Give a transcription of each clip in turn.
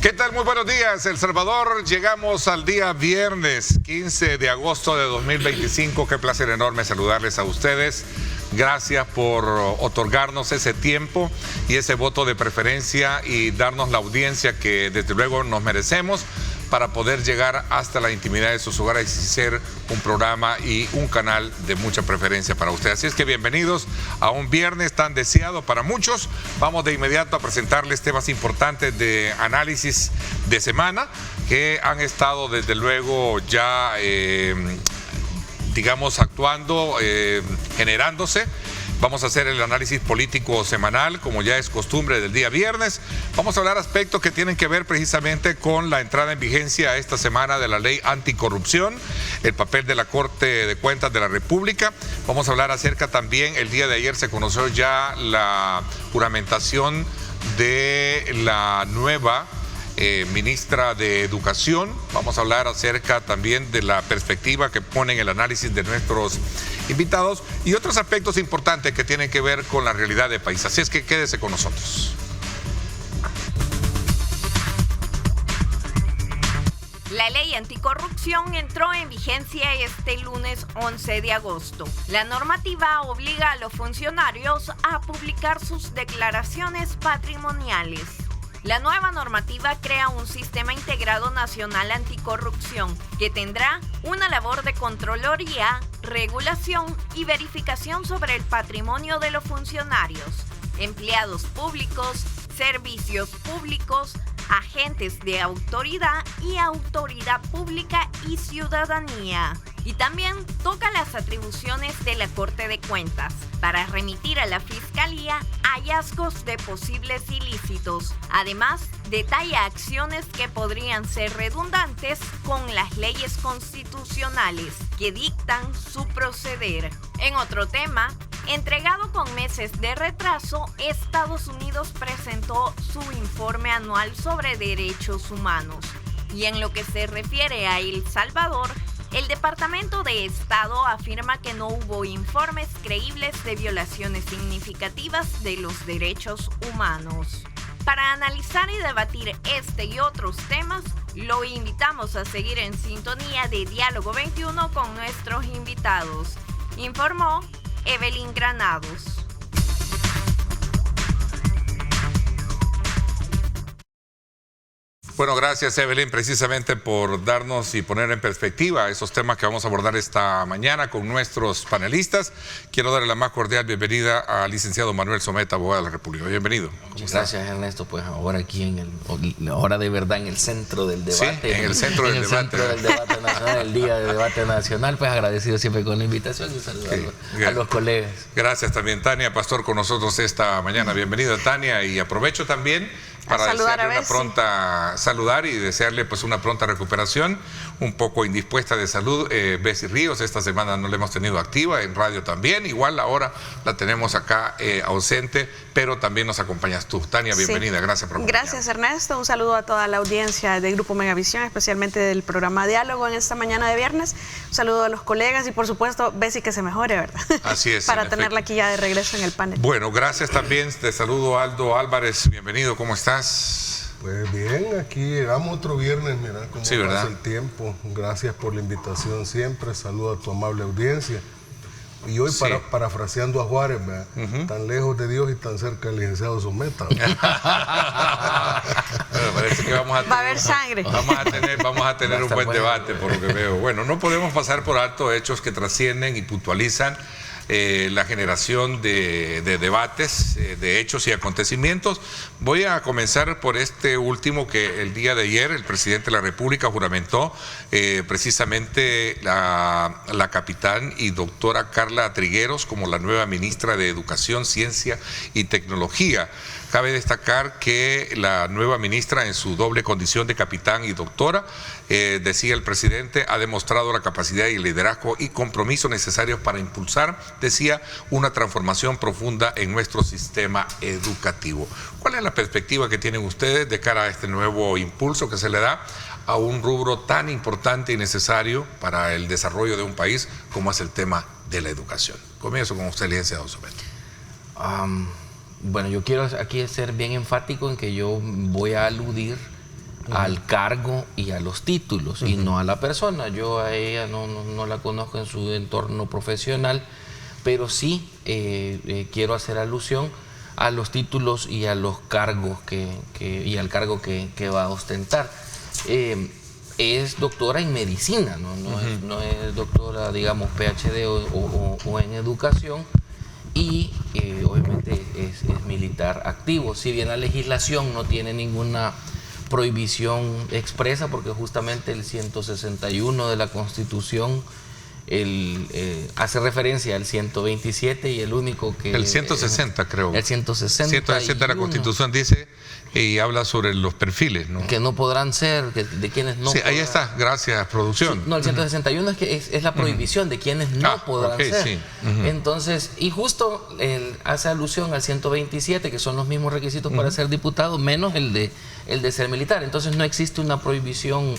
¿Qué tal? Muy buenos días, El Salvador. Llegamos al día viernes 15 de agosto de 2025. Qué placer enorme saludarles a ustedes. Gracias por otorgarnos ese tiempo y ese voto de preferencia y darnos la audiencia que desde luego nos merecemos para poder llegar hasta la intimidad de sus hogares y ser un programa y un canal de mucha preferencia para ustedes. Así es que bienvenidos a un viernes tan deseado para muchos. Vamos de inmediato a presentarles temas importantes de análisis de semana que han estado desde luego ya, digamos, actuando, generándose. Vamos a hacer el análisis político semanal, como ya es costumbre del día viernes. Vamos a hablar aspectos que tienen que ver precisamente con la entrada en vigencia esta semana de la ley anticorrupción, el papel de la Corte de Cuentas de la República. Vamos a hablar acerca también, el día de ayer se conoció ya la juramentación de la nueva ministra de Educación. Vamos a hablar acerca también de la perspectiva que ponen el análisis de nuestros invitados y otros aspectos importantes que tienen que ver con la realidad del país. Así es que quédese con nosotros. La ley anticorrupción entró en vigencia este lunes 11 de agosto. La normativa obliga a los funcionarios a publicar sus declaraciones patrimoniales. La nueva normativa crea un sistema integrado nacional anticorrupción que tendrá una labor de controloría, regulación y verificación sobre el patrimonio de los funcionarios, empleados públicos, servicios públicos, agentes de autoridad y autoridad pública y ciudadanía. Y también toca las atribuciones de la Corte de Cuentas para remitir a la Fiscalía hallazgos de posibles ilícitos. Además, detalla acciones que podrían ser redundantes con las leyes constitucionales que dictan su proceder. En otro tema, entregado con meses de retraso, Estados Unidos presentó su informe anual sobre derechos humanos. Y en lo que se refiere a El Salvador, el Departamento de Estado afirma que no hubo informes creíbles de violaciones significativas de los derechos humanos. Para analizar y debatir este y otros temas, lo invitamos a seguir en sintonía de Diálogo 21 con nuestros invitados. Informó Evelyn Granados. Bueno, gracias Evelyn, precisamente por darnos y poner en perspectiva esos temas que vamos a abordar esta mañana con nuestros panelistas. Quiero darle la más cordial bienvenida al licenciado Manuel Someta, abogado de la República. Bienvenido. Muchas gracias, Ernesto. Pues ahora aquí ahora de verdad en el centro del debate. Sí, en el centro del debate. Centro del debate nacional, el día de debate nacional, pues agradecido siempre con la invitación y saludar a los colegas. Gracias también, Tania Pastor, con nosotros esta mañana. Bienvenida, Tania, y aprovecho también para saludar y desearle pues una pronta recuperación, un poco indispuesta de salud, Bessie Ríos. Esta semana no la hemos tenido activa, en radio también, igual ahora la tenemos acá ausente, pero también nos acompañas tú. Tania, bienvenida, sí. Gracias por acompañarnos. Gracias, Ernesto, un saludo a toda la audiencia del Grupo Megavisión, especialmente del programa Diálogo en esta mañana de viernes, un saludo a los colegas y por supuesto Bessie que se mejore, ¿verdad? Así es. Para tenerla aquí ya de regreso en el panel. Bueno, gracias también, te saludo Aldo Álvarez, bienvenido, ¿cómo estás? Pues bien, aquí llegamos otro viernes, mira cómo pasa el tiempo. Gracias por la invitación siempre, saludo a tu amable audiencia. Y hoy parafraseando a Juárez, tan lejos de Dios y tan cerca del licenciado Someta. Bueno, parece que va a haber sangre. Vamos a tener un buen debate por lo que veo. Bueno, no podemos pasar por alto hechos que trascienden y puntualizan la generación de debates, de hechos y acontecimientos. Voy a comenzar por este último que el día de ayer el presidente de la República juramentó precisamente la capitán y doctora Carla Trigueros como la nueva ministra de Educación, Ciencia y Tecnología. Cabe destacar que la nueva ministra, en su doble condición de capitán y doctora, decía el presidente, ha demostrado la capacidad y el liderazgo y compromiso necesarios para impulsar, decía, una transformación profunda en nuestro sistema educativo. ¿Cuál es la perspectiva que tienen ustedes de cara a este nuevo impulso que se le da a un rubro tan importante y necesario para el desarrollo de un país como es el tema de la educación? Comienzo con usted, licenciado Someta. Bueno, yo quiero aquí ser bien enfático en que yo voy a aludir al cargo y a los títulos, y no a la persona. Yo a ella no la conozco en su entorno profesional, pero sí quiero hacer alusión a los títulos y a los cargos y al cargo que va a ostentar. Es doctora en medicina, no es doctora, digamos, PhD o en educación, y obviamente es militar activo. Si bien la legislación no tiene ninguna prohibición expresa, porque justamente el 161 de la Constitución hace referencia al 127, y el único que... El 160 creo. El 160 de la Constitución dice, y habla sobre los perfiles, ¿no? Que no podrán ser, de quienes no... Sí, ahí está, gracias, producción. Sí, no, el 161 es la prohibición de quienes no podrán ser. Sí. Entonces, y justo hace alusión al 127, que son los mismos requisitos para ser diputado, menos el de ser militar. Entonces no existe una prohibición,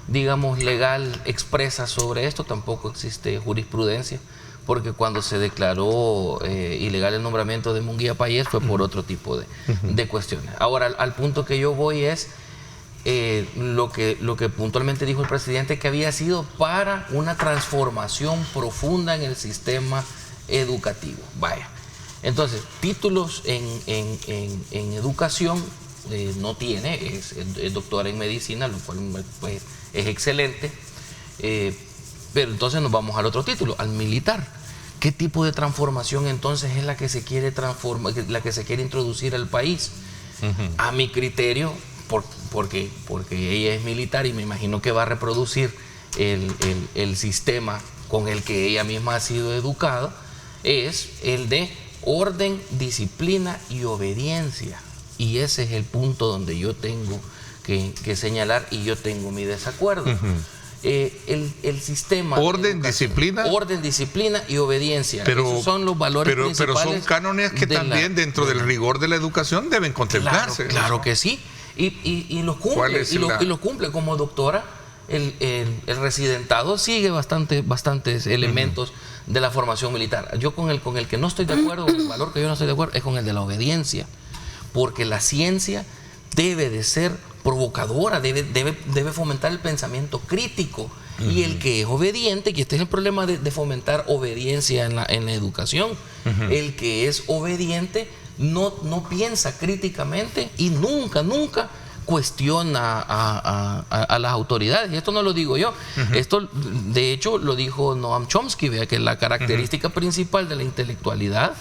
digamos, legal expresa sobre esto, tampoco existe jurisprudencia, porque cuando se declaró ilegal el nombramiento de Munguía Payés fue por otro tipo de cuestiones. Ahora, al punto que yo voy es lo que puntualmente dijo el presidente, que había sido para una transformación profunda en el sistema educativo. Vaya, entonces, títulos en educación no tiene, es doctora en medicina, lo cual pues, es excelente, pero entonces nos vamos al otro título, al militar. ¿Qué tipo de transformación entonces es la que se quiere la que se quiere introducir al país? A mi criterio, porque ella es militar y me imagino que va a reproducir el sistema con el que ella misma ha sido educada, es el de orden, disciplina y obediencia. Y ese es el punto donde yo tengo que señalar, y yo tengo mi desacuerdo. El sistema orden, disciplina y obediencia, esos son los valores principales. Pero son cánones que también dentro del rigor de la educación deben contemplarse. Claro que sí, y los cumple, y los cumple como doctora. El residentado sigue bastantes elementos de la formación militar. Yo con el que no estoy de acuerdo, el valor que yo no estoy de acuerdo, es con el de la obediencia, porque la ciencia debe de ser provocadora, debe fomentar el pensamiento crítico, y el que es obediente, que este es el problema de fomentar obediencia en la educación, el que es obediente no piensa críticamente y nunca cuestiona a las autoridades. Y esto no lo digo yo, esto de hecho lo dijo Noam Chomsky, vea que la característica principal de la intelectualidad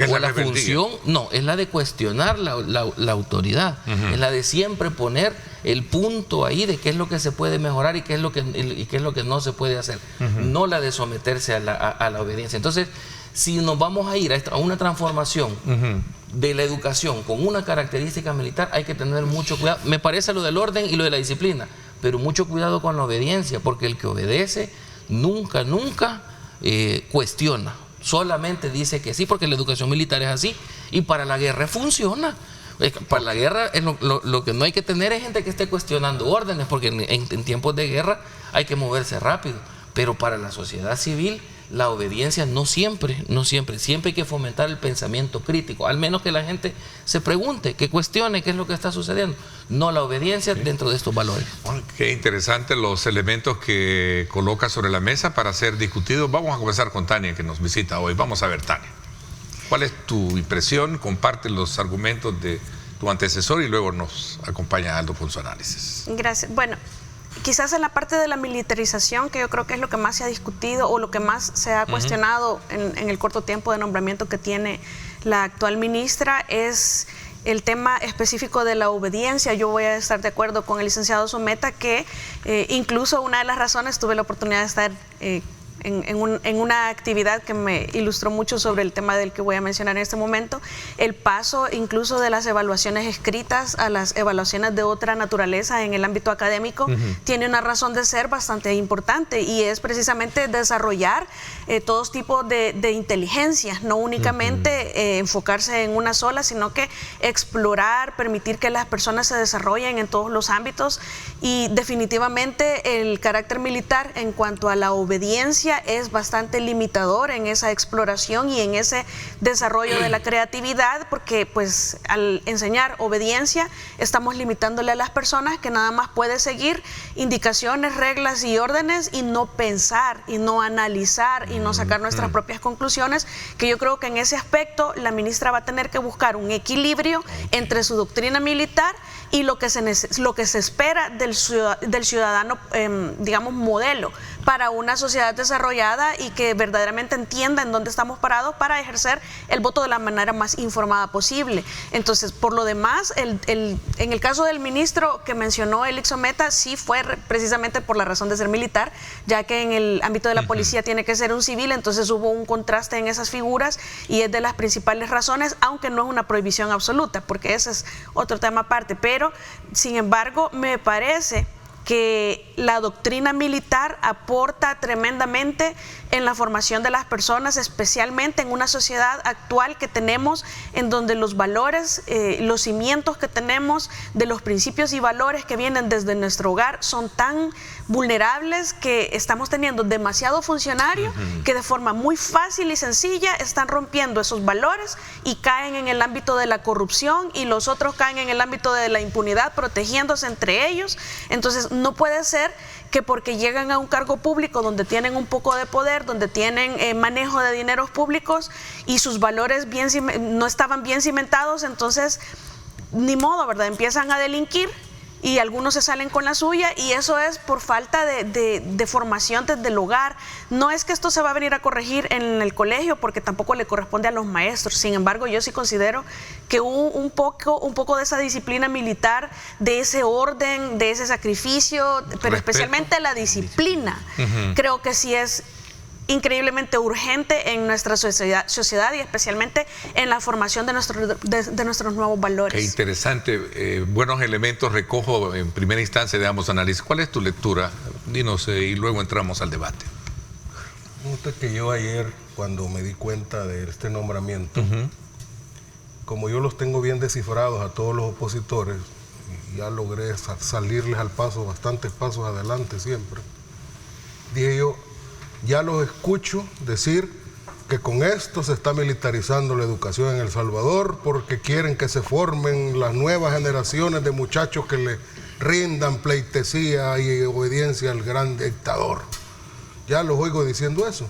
o la función, es la de cuestionar la autoridad, es la de siempre poner el punto ahí de qué es lo que se puede mejorar y qué es lo que no se puede hacer, no la de someterse a la obediencia. Entonces, si nos vamos a ir a una transformación de la educación con una característica militar, hay que tener mucho cuidado. Me parece lo del orden y lo de la disciplina, pero mucho cuidado con la obediencia, porque el que obedece nunca cuestiona. Solamente dice que sí, porque la educación militar es así, y para la guerra funciona. Para la guerra lo que no hay que tener es gente que esté cuestionando órdenes, porque en tiempos de guerra hay que moverse rápido, pero para la sociedad civil la obediencia no siempre hay que fomentar el pensamiento crítico, al menos que la gente se pregunte, que cuestione qué es lo que está sucediendo, no la obediencia dentro de estos valores. Bueno, qué interesante los elementos que coloca sobre la mesa para ser discutidos. Vamos a comenzar con Tania, que nos visita hoy. Vamos a ver, Tania, ¿cuál es tu impresión? Comparte los argumentos de tu antecesor y luego nos acompaña Aldo con su análisis. Gracias. Bueno, quizás en la parte de la militarización, que yo creo que es lo que más se ha discutido o lo que más se ha cuestionado en el corto tiempo de nombramiento que tiene la actual ministra, es el tema específico de la obediencia. Yo voy a estar de acuerdo con el licenciado Someta que incluso una de las razones, tuve la oportunidad de estar en una actividad que me ilustró mucho sobre el tema del que voy a mencionar en este momento, el paso incluso de las evaluaciones escritas a las evaluaciones de otra naturaleza en el ámbito académico, tiene una razón de ser bastante importante, y es precisamente desarrollar todos tipos de inteligencias, no únicamente enfocarse en una sola, sino que explorar, permitir que las personas se desarrollen en todos los ámbitos, y definitivamente el carácter militar en cuanto a la obediencia obediencia es bastante limitador en esa exploración y en ese desarrollo de la creatividad, porque pues al enseñar obediencia estamos limitándole a las personas que nada más puede seguir indicaciones, reglas y órdenes y no pensar y no analizar y no sacar nuestras propias conclusiones, que yo creo que en ese aspecto la ministra va a tener que buscar un equilibrio entre su doctrina militar y lo que se espera del ciudadano, digamos, modelo para una sociedad desarrollada y que verdaderamente entienda en dónde estamos parados para ejercer el voto de la manera más informada posible. Entonces, por lo demás, en el caso del ministro que mencionó, Elix Ometa, sí fue precisamente por la razón de ser militar, ya que en el ámbito de la policía tiene que ser un civil, entonces hubo un contraste en esas figuras y es de las principales razones, aunque no es una prohibición absoluta, porque ese es otro tema aparte. Pero, sin embargo, me parece que la doctrina militar aporta tremendamente en la formación de las personas, especialmente en una sociedad actual que tenemos, en donde los valores, los cimientos que tenemos de los principios y valores que vienen desde nuestro hogar son tan vulnerables que estamos teniendo demasiado funcionario que de forma muy fácil y sencilla están rompiendo esos valores y caen en el ámbito de la corrupción, y los otros caen en el ámbito de la impunidad, protegiéndose entre ellos. Entonces, no puede ser que porque llegan a un cargo público donde tienen un poco de poder, donde tienen manejo de dineros públicos y sus valores no estaban bien cimentados, entonces ni modo, ¿verdad? Empiezan a delinquir y algunos se salen con la suya, y eso es por falta de formación desde el hogar. No es que esto se va a venir a corregir en el colegio, porque tampoco le corresponde a los maestros. Sin embargo, yo sí considero que hubo un poco de esa disciplina militar, de ese orden, de ese sacrificio, pero especialmente la disciplina. Creo que sí es increíblemente urgente en nuestra sociedad y especialmente en la formación de nuestros nuevos valores. Qué interesante, buenos elementos recojo en primera instancia de ambos análisis. ¿Cuál es tu lectura? Dinos y luego entramos al debate. Fíjate que yo ayer, cuando me di cuenta de este nombramiento, como yo los tengo bien descifrados a todos los opositores, ya logré salirles al paso, bastantes pasos adelante siempre, dije yo, ya los escucho decir que con esto se está militarizando la educación en El Salvador porque quieren que se formen las nuevas generaciones de muchachos que le rindan pleitesía y obediencia al gran dictador. Ya los oigo diciendo eso,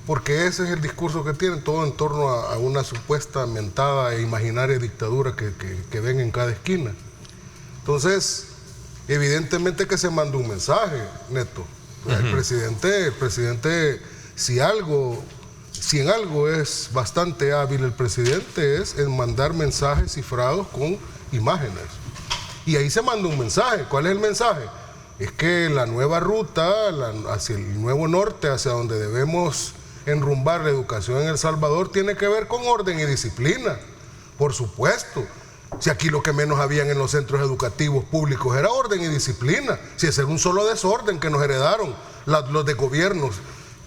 porque ese es el discurso que tienen, todo en torno a una supuesta mentada e imaginaria dictadura que ven en cada esquina. Entonces, evidentemente que se manda un mensaje, Neto. El presidente, si en algo es bastante hábil el presidente, es en mandar mensajes cifrados con imágenes. Y ahí se manda un mensaje. ¿Cuál es el mensaje? Es que la nueva ruta hacia el nuevo norte, hacia donde debemos enrumbar la educación en El Salvador, tiene que ver con orden y disciplina. Por supuesto. Si aquí lo que menos habían en los centros educativos públicos era orden y disciplina, si ese era un solo desorden que nos heredaron los de gobiernos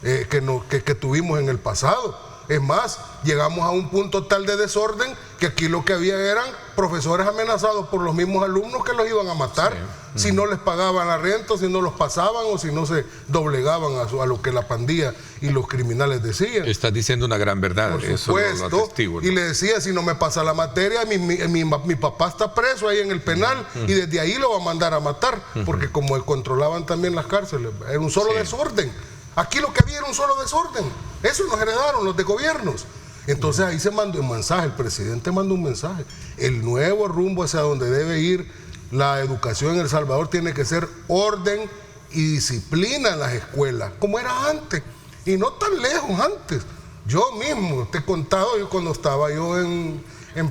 que tuvimos en el pasado. Es más, llegamos a un punto tal de desorden que aquí lo que había eran profesores amenazados por los mismos alumnos que los iban a matar si no les pagaban la renta, si no los pasaban o si no se doblegaban a lo que la pandilla y los criminales decían. Estás diciendo una gran verdad. Por supuesto, eso lo atestigo, ¿no? Y le decía, si no me pasa la materia, mi papá está preso ahí en el penal y desde ahí lo va a mandar a matar, porque como controlaban también las cárceles, era un solo desorden. Aquí lo que había era un solo desorden. Eso nos heredaron los de gobiernos. Entonces ahí se mandó un mensaje, el presidente mandó un mensaje. El nuevo rumbo hacia donde debe ir la educación en El Salvador tiene que ser orden y disciplina en las escuelas, como era antes, y no tan lejos antes. Yo mismo te he contado, yo cuando estaba yo en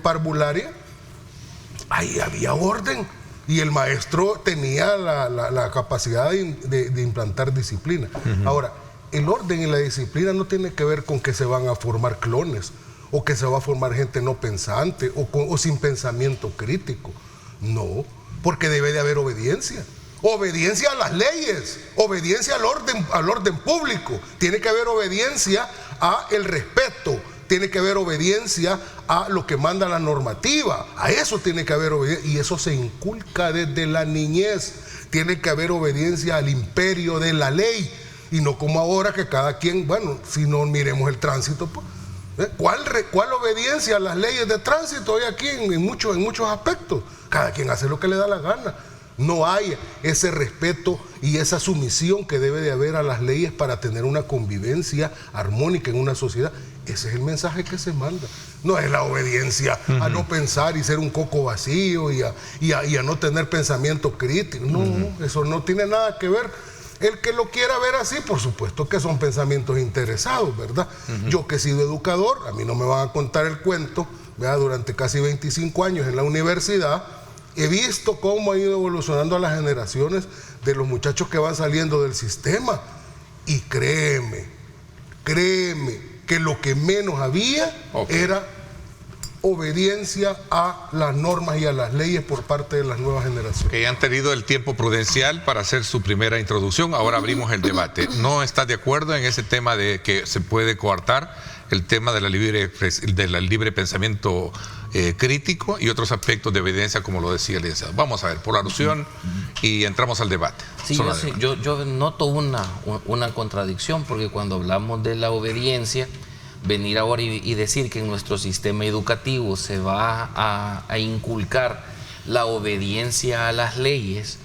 parvularia, ahí había orden. Y el maestro tenía la capacidad de implantar disciplina. Ahora, el orden y la disciplina no tiene que ver con que se van a formar clones o que se va a formar gente no pensante o sin pensamiento crítico. No, porque debe de haber obediencia. Obediencia a las leyes, obediencia al orden público. Tiene que haber obediencia al respeto. Tiene que haber obediencia a lo que manda la normativa. A eso tiene que haber obediencia. Y eso se inculca desde la niñez. Tiene que haber obediencia al imperio de la ley. y no como ahora que cada quien, bueno, si no miremos el tránsito, pues, ¿cuál obediencia a las leyes de tránsito hay aquí en muchos aspectos? Cada quien hace lo que le da la gana. No hay ese respeto y esa sumisión que debe de haber a las leyes para tener una convivencia armónica en una sociedad. Ese es el mensaje que se manda. No es la obediencia a no pensar y ser un coco vacío y a no tener pensamiento crítico. No, eso no tiene nada que ver. El que lo quiera ver así, por supuesto que son pensamientos interesados, ¿verdad? Yo que he sido educador, a mí no me van a contar el cuento, ¿verdad? Durante casi 25 años en la universidad, he visto cómo han ido evolucionando a las generaciones de los muchachos que van saliendo del sistema. Y créeme, que lo que menos había era obediencia a las normas y a las leyes por parte de las nuevas generaciones. Que han tenido el tiempo prudencial para hacer su primera introducción. Ahora abrimos el debate. ¿No estás de acuerdo en ese tema de que se puede coartar el tema de la libre pensamiento crítico y otros aspectos de evidencia, como lo decía el licenciado? Vamos a ver, por alusión, y entramos al debate. Sí, yo noto una contradicción, porque cuando hablamos de la obediencia, venir ahora y decir que en nuestro sistema educativo se va a inculcar la obediencia a las leyes,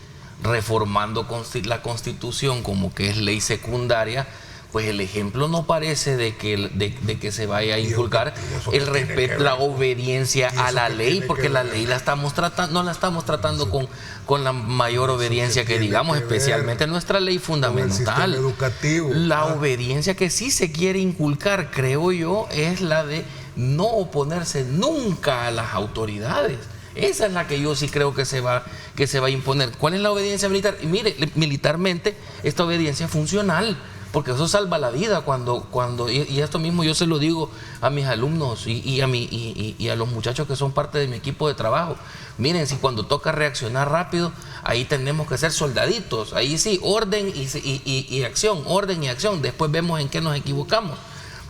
reformando la Constitución como que es ley secundaria, pues el ejemplo no parece de que se vaya a inculcar el respeto, la obediencia a la ley, porque la ley no la estamos tratando con la mayor obediencia que digamos, especialmente nuestra ley fundamental. La obediencia que sí se quiere inculcar, creo yo, es la de no oponerse nunca a las autoridades. Esa es la que yo sí creo que se va a imponer. ¿Cuál es la obediencia militar? Y mire, militarmente esta obediencia es funcional, porque eso salva la vida y esto mismo yo se lo digo a mis alumnos y a los muchachos que son parte de mi equipo de trabajo. Miren, si cuando toca reaccionar rápido, ahí tenemos que ser soldaditos, ahí sí, orden y acción, orden y acción, después vemos en qué nos equivocamos.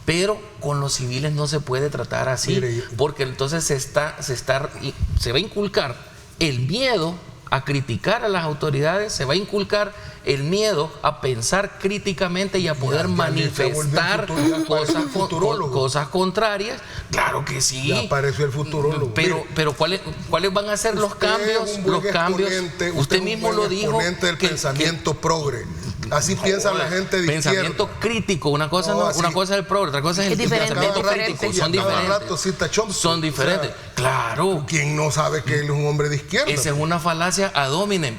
Pero con los civiles no se puede tratar así, porque entonces se va a inculcar el miedo a criticar a las autoridades, se va a inculcar el miedo a pensar críticamente y a poder manifestar cosas contrarias. Claro que sí. Ya apareció el futurólogo. Pero ¿cuáles van a ser los cambios? Usted mismo lo dijo. Del pensamiento progre. Así piensa la gente de pensamiento izquierda. Crítico, una cosa es el progre, otra cosa es el pensamiento crítico. Son diferentes. Claro. ¿Quién no sabe que él es un hombre de izquierda? Esa es una falacia ad hominem,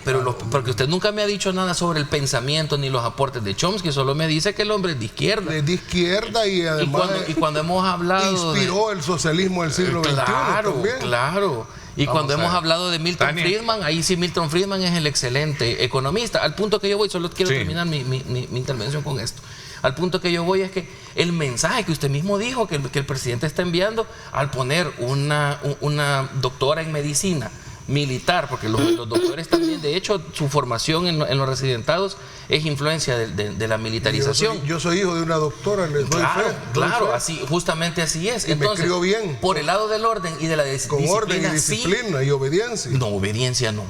porque usted nunca me ha dicho nada sobre el pensamiento ni los aportes de Chomsky, solo me dice que el hombre es de izquierda. Es de izquierda y además cuando hemos hablado inspiró el socialismo del siglo XXI también. Claro. Y cuando hemos hablado de Milton Friedman, ahí sí Milton Friedman es el excelente economista. Al punto que yo voy, solo quiero terminar mi intervención con esto. Al punto que yo voy es que el mensaje que usted mismo dijo que el presidente está enviando al poner una doctora en medicina militar, porque los doctores también, de hecho, su formación en los residentados es influencia de la militarización. Yo soy hijo de una doctora, les doy fe. Claro, justamente así es. Y entonces, me crió bien. Por el lado del orden y de la disciplina. Con orden y disciplina y obediencia. No, obediencia no.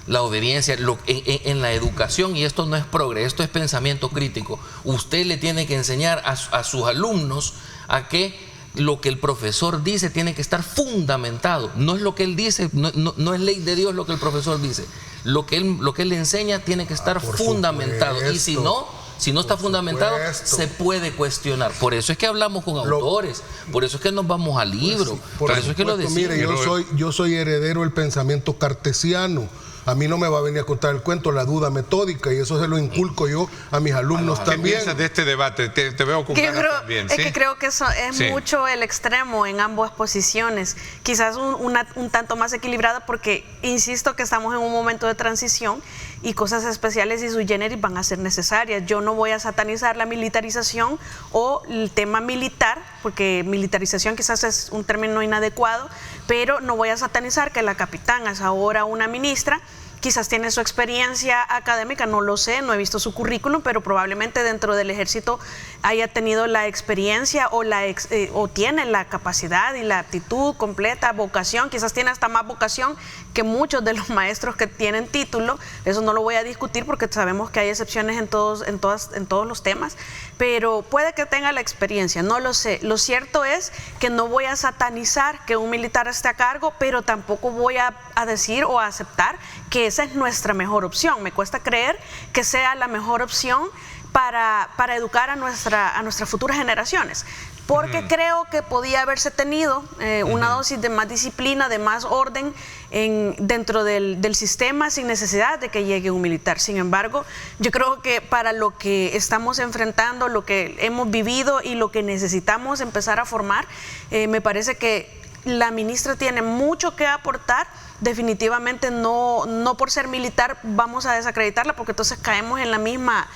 La obediencia en la educación, y esto no es progreso, esto es pensamiento crítico. Usted le tiene que enseñar a sus alumnos a que lo que el profesor dice tiene que estar fundamentado. No es lo que él dice, no es ley de Dios lo que el profesor dice. Lo que él le enseña tiene que estar fundamentado. Supuesto. Y si no está fundamentado, se puede cuestionar. Por eso es que hablamos con autores, por eso es que nos vamos al libro, por eso es que lo decimos. Mire, yo soy heredero del pensamiento cartesiano. A mí no me va a venir a contar el cuento, la duda metódica, y eso se lo inculco yo a mis alumnos también. ¿Qué piensas de este debate? Te veo con ganas también. Es que creo que eso es mucho el extremo en ambas posiciones. Quizás un tanto más equilibrada, porque insisto que estamos en un momento de transición y cosas especiales y sui generis van a ser necesarias. Yo no voy a satanizar la militarización o el tema militar, porque militarización quizás es un término inadecuado, pero no voy a satanizar que la capitana es ahora una ministra quizás tiene su experiencia académica, no lo sé, no he visto su currículum, pero probablemente dentro del ejército haya tenido la experiencia o tiene la capacidad y la aptitud completa, vocación, quizás tiene hasta más vocación que muchos de los maestros que tienen título. Eso no lo voy a discutir porque sabemos que hay excepciones en todos los temas, pero puede que tenga la experiencia, no lo sé. Lo cierto es que no voy a satanizar que un militar esté a cargo, pero tampoco voy a decir o a aceptar que esa es nuestra mejor opción. Me cuesta creer que sea la mejor opción para educar a nuestras futuras generaciones, porque creo que podía haberse tenido una dosis de más disciplina, de más orden dentro del sistema sin necesidad de que llegue un militar. Sin embargo, yo creo que para lo que estamos enfrentando, lo que hemos vivido y lo que necesitamos empezar a formar, me parece que la ministra tiene mucho que aportar. Definitivamente no por ser militar vamos a desacreditarla, porque entonces caemos en la misma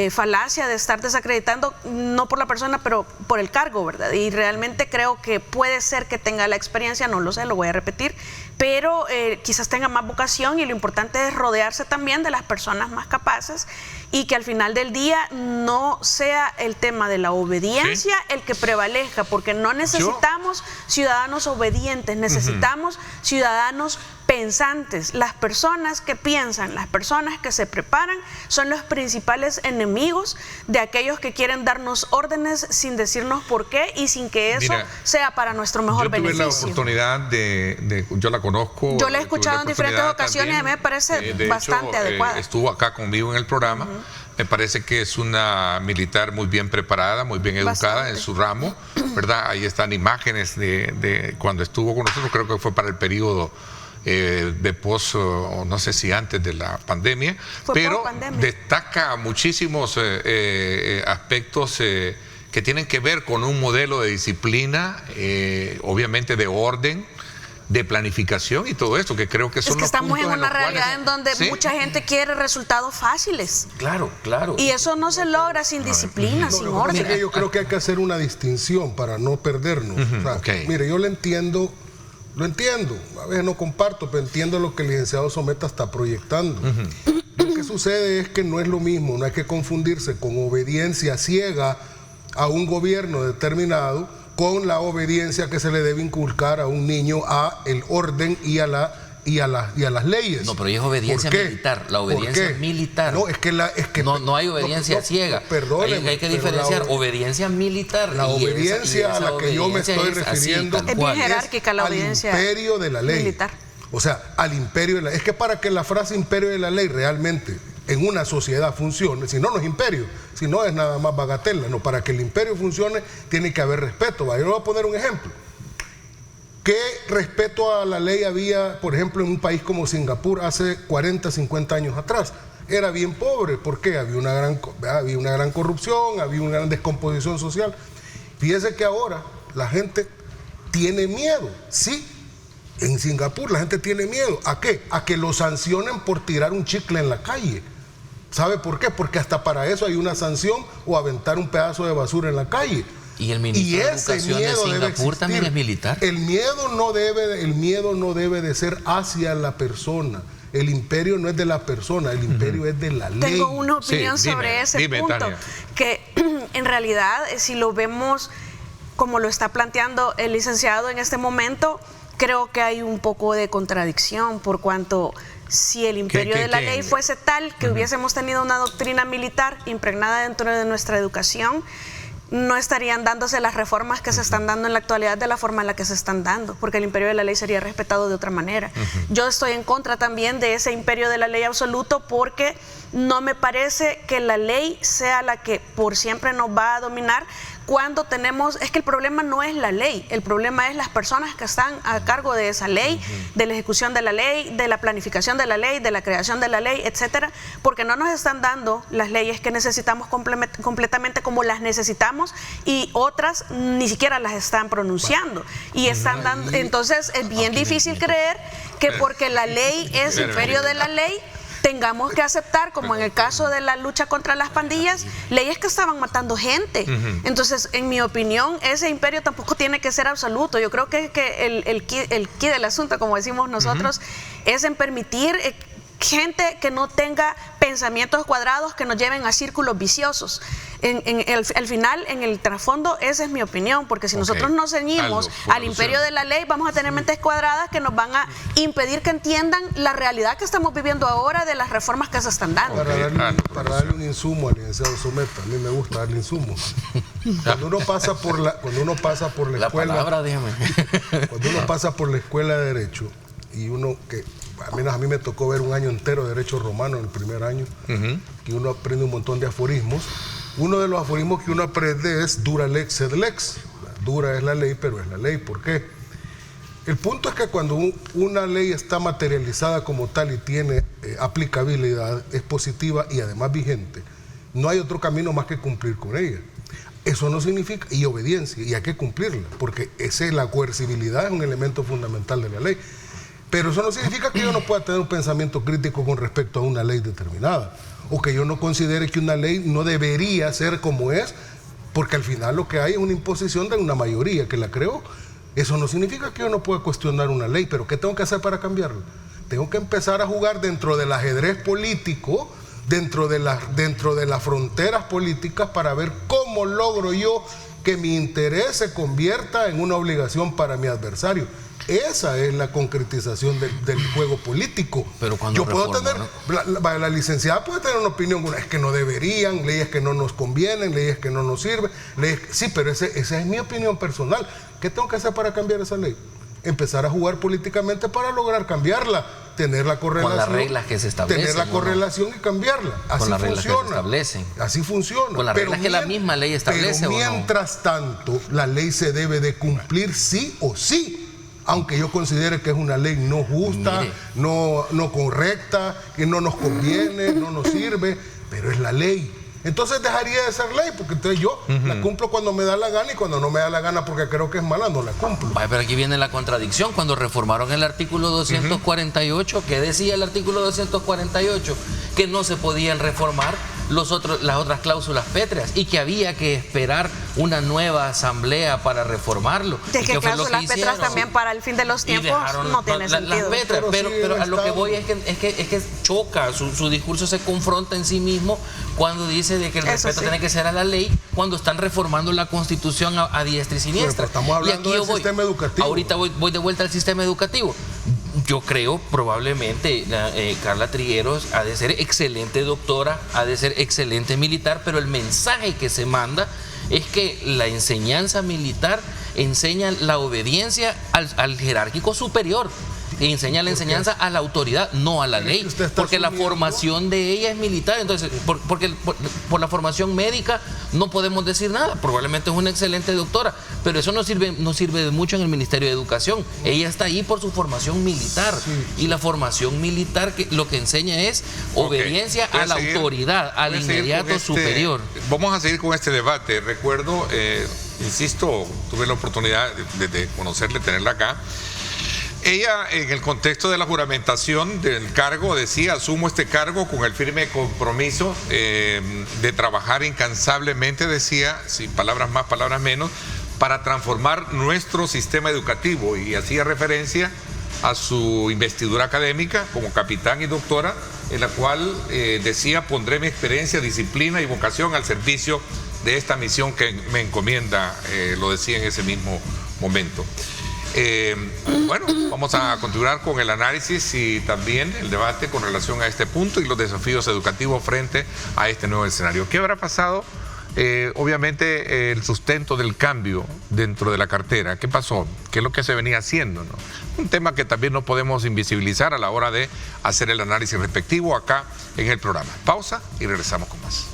falacia de estar desacreditando, no por la persona, pero por el cargo, ¿verdad? Y realmente creo que puede ser que tenga la experiencia, no lo sé, lo voy a repetir, pero quizás tenga más vocación, y lo importante es rodearse también de las personas más capaces, y que al final del día no sea el tema de la obediencia el que prevalezca, porque no necesitamos ciudadanos obedientes, necesitamos ciudadanos pensantes. Las personas que piensan, las personas que se preparan, son los principales enemigos de aquellos que quieren darnos órdenes sin decirnos por qué y sin que eso sea para nuestro mejor beneficio. Yo tuve la oportunidad yo la conozco. Yo la he escuchado en diferentes ocasiones, y a mí me parece bastante adecuada. Estuvo acá conmigo en el programa. Me parece que es una militar muy bien preparada, muy bien educada en su ramo, ¿verdad? Ahí están imágenes de cuando estuvo con nosotros, creo que fue para el periodo de post, o no sé si antes de la pandemia, pero destaca muchísimos aspectos que tienen que ver con un modelo de disciplina, obviamente de orden, de planificación y todo esto, que creo que son los puntos. Es que estamos en una realidad en donde mucha gente quiere resultados fáciles. Claro, claro. Y eso no se logra sin disciplina, sin orden. Mira, yo creo que hay que hacer una distinción para no perdernos. O sea, mire, yo lo entiendo, a veces no comparto, pero entiendo lo que el licenciado Someta está proyectando. Lo que sucede es que no es lo mismo, no hay que confundirse con obediencia ciega a un gobierno determinado con la obediencia que se le debe inculcar a un niño a el orden y a las leyes. No, pero es obediencia militar. La obediencia es militar. No, es que no hay obediencia ciega. Perdóneme, hay que diferenciar obediencia militar. La obediencia a la que yo me estoy refiriendo es bien jerárquica, la obediencia al imperio de la ley militar. O sea, al imperio de la ley. Es que para que la frase imperio de la ley realmente en una sociedad funcione, si no es imperio, si no es nada más bagatela, no, para que el imperio funcione tiene que haber respeto. Yo le voy a poner un ejemplo. ¿Qué respeto a la ley había, por ejemplo, en un país como Singapur hace 40, 50 años atrás? Era bien pobre. ¿Por qué? Había una gran corrupción, había una gran descomposición social. Fíjese que ahora la gente tiene miedo, ¿sí? En Singapur la gente tiene miedo. ¿A qué? A que lo sancionen por tirar un chicle en la calle. ¿Sabe por qué? Porque hasta para eso hay una sanción, o aventar un pedazo de basura en la calle. ¿Y el ministro de Educación de Singapur también es militar? El miedo no debe de ser hacia la persona. El imperio no es de la persona, el imperio es de la ley. Tengo una opinión sobre ese punto. Tania. Que en realidad, si lo vemos como lo está planteando el licenciado en este momento, creo que hay un poco de contradicción, por cuanto si el imperio de la ley fuese tal que hubiésemos tenido una doctrina militar impregnada dentro de nuestra educación, no estarían dándose las reformas que se están dando en la actualidad de la forma en la que se están dando, porque el imperio de la ley sería respetado de otra manera. Yo estoy en contra también de ese imperio de la ley absoluto, porque no me parece que la ley sea la que por siempre nos va a dominar. Cuando es que el problema no es la ley, el problema es las personas que están a cargo de esa ley, de la ejecución de la ley, de la planificación de la ley, de la creación de la ley, etcétera, porque no nos están dando las leyes que necesitamos completamente como las necesitamos, y otras ni siquiera las están pronunciando y están dando. Entonces es bien difícil creer que porque la ley es imperio de la ley tengamos que aceptar, como en el caso de la lucha contra las pandillas, leyes que estaban matando gente. Entonces, en mi opinión, ese imperio tampoco tiene que ser absoluto. Yo creo que el quid del asunto, como decimos nosotros, es en permitir gente que no tenga pensamientos cuadrados que nos lleven a círculos viciosos. Al final, en el trasfondo, esa es mi opinión, porque si nosotros nos ceñimos al imperio de la ley, vamos a tener mentes cuadradas que nos van a impedir que entiendan la realidad que estamos viviendo ahora de las reformas que se están dando. Para darle un insumo al licenciado Someta, a mí me gusta darle insumos. Cuando uno pasa por la escuela, cuando uno pasa por la escuela de Derecho, y uno que al menos a mí me tocó ver un año entero de Derecho Romano en el primer año, que uno aprende un montón de aforismos. Uno de los aforismos que uno aprende es dura lex sed lex. Dura es la ley, pero es la ley. ¿Por qué? El punto es que cuando una ley está materializada como tal y tiene aplicabilidad, es positiva y además vigente, no hay otro camino más que cumplir con ella. Eso no significa, y obediencia, y hay que cumplirla, porque la coercibilidad es un elemento fundamental de la ley. Pero eso no significa que yo no pueda tener un pensamiento crítico con respecto a una ley determinada, o que yo no considere que una ley no debería ser como es, porque al final lo que hay es una imposición de una mayoría que la creó. Eso no significa que yo no pueda cuestionar una ley, pero ¿qué tengo que hacer para cambiarla? Tengo que empezar a jugar dentro del ajedrez político, dentro de las fronteras políticas, para ver cómo logro yo que mi interés se convierta en una obligación para mi adversario. Esa es la concretización del juego político. Pero cuando yo puedo tener, la licenciada puede tener una opinión, es que no deberían, leyes que no nos convienen, leyes que no nos sirven, sí, pero esa es mi opinión personal. ¿Qué tengo que hacer para cambiar esa ley? Empezar a jugar políticamente para lograr cambiarla, tener la correlación. Con las reglas que se establecen. Tener la correlación y cambiarla. Así con las reglas funciona. Que se establecen. Así funciona. Con las reglas que la misma ley establece. Pero mientras tanto, la ley se debe de cumplir sí o sí. Aunque yo considere que es una ley no justa, no correcta, que no nos conviene, no nos sirve, pero es la ley. Entonces dejaría de ser ley, porque entonces yo la cumplo cuando me da la gana, y cuando no me da la gana porque creo que es mala, no la cumplo. Pero aquí viene la contradicción. Cuando reformaron el artículo 248, ¿qué decía el artículo 248? Que no se podían reformar las otras cláusulas pétreas y que había que esperar una nueva asamblea para reformarlo. De que cláusulas pétreas también para el fin de los tiempos no tiene sentido. Las pétreas, pero a lo que voy es que choca, su discurso se confronta en sí mismo cuando dice de que el respeto tiene que ser a la ley, cuando están reformando la Constitución a diestra y siniestra. Estamos hablando del sistema educativo. Ahorita voy de vuelta al sistema educativo. Yo creo probablemente Carla Trigueros ha de ser excelente doctora, ha de ser excelente militar, pero el mensaje que se manda es que la enseñanza militar enseña la obediencia al jerárquico superior. Enseña la enseñanza a la autoridad, no a la ley, porque la formación de ella es militar. Entonces, por la formación médica no podemos decir nada. Probablemente es una excelente doctora, pero eso no sirve de mucho en el Ministerio de Educación. Ella está ahí por su formación militar, y la formación militar lo que enseña es obediencia a la autoridad, al inmediato superior. Vamos a seguir con este debate. Recuerdo, insisto, tuve la oportunidad de conocerle, tenerla acá. Ella, en el contexto de la juramentación del cargo, decía: asumo este cargo con el firme compromiso de trabajar incansablemente, decía, sin palabras más, palabras menos, para transformar nuestro sistema educativo, y hacía referencia a su investidura académica como capitán y doctora, en la cual decía: pondré mi experiencia, disciplina y vocación al servicio de esta misión que me encomienda, lo decía en ese mismo momento. Bueno, vamos a continuar con el análisis y también el debate con relación a este punto y los desafíos educativos frente a este nuevo escenario. ¿Qué habrá pasado? Obviamente el sustento del cambio dentro de la cartera. ¿Qué pasó? ¿Qué es lo que se venía haciendo, ¿no? Un tema que también no podemos invisibilizar a la hora de hacer el análisis respectivo acá en el programa. Pausa y regresamos con más.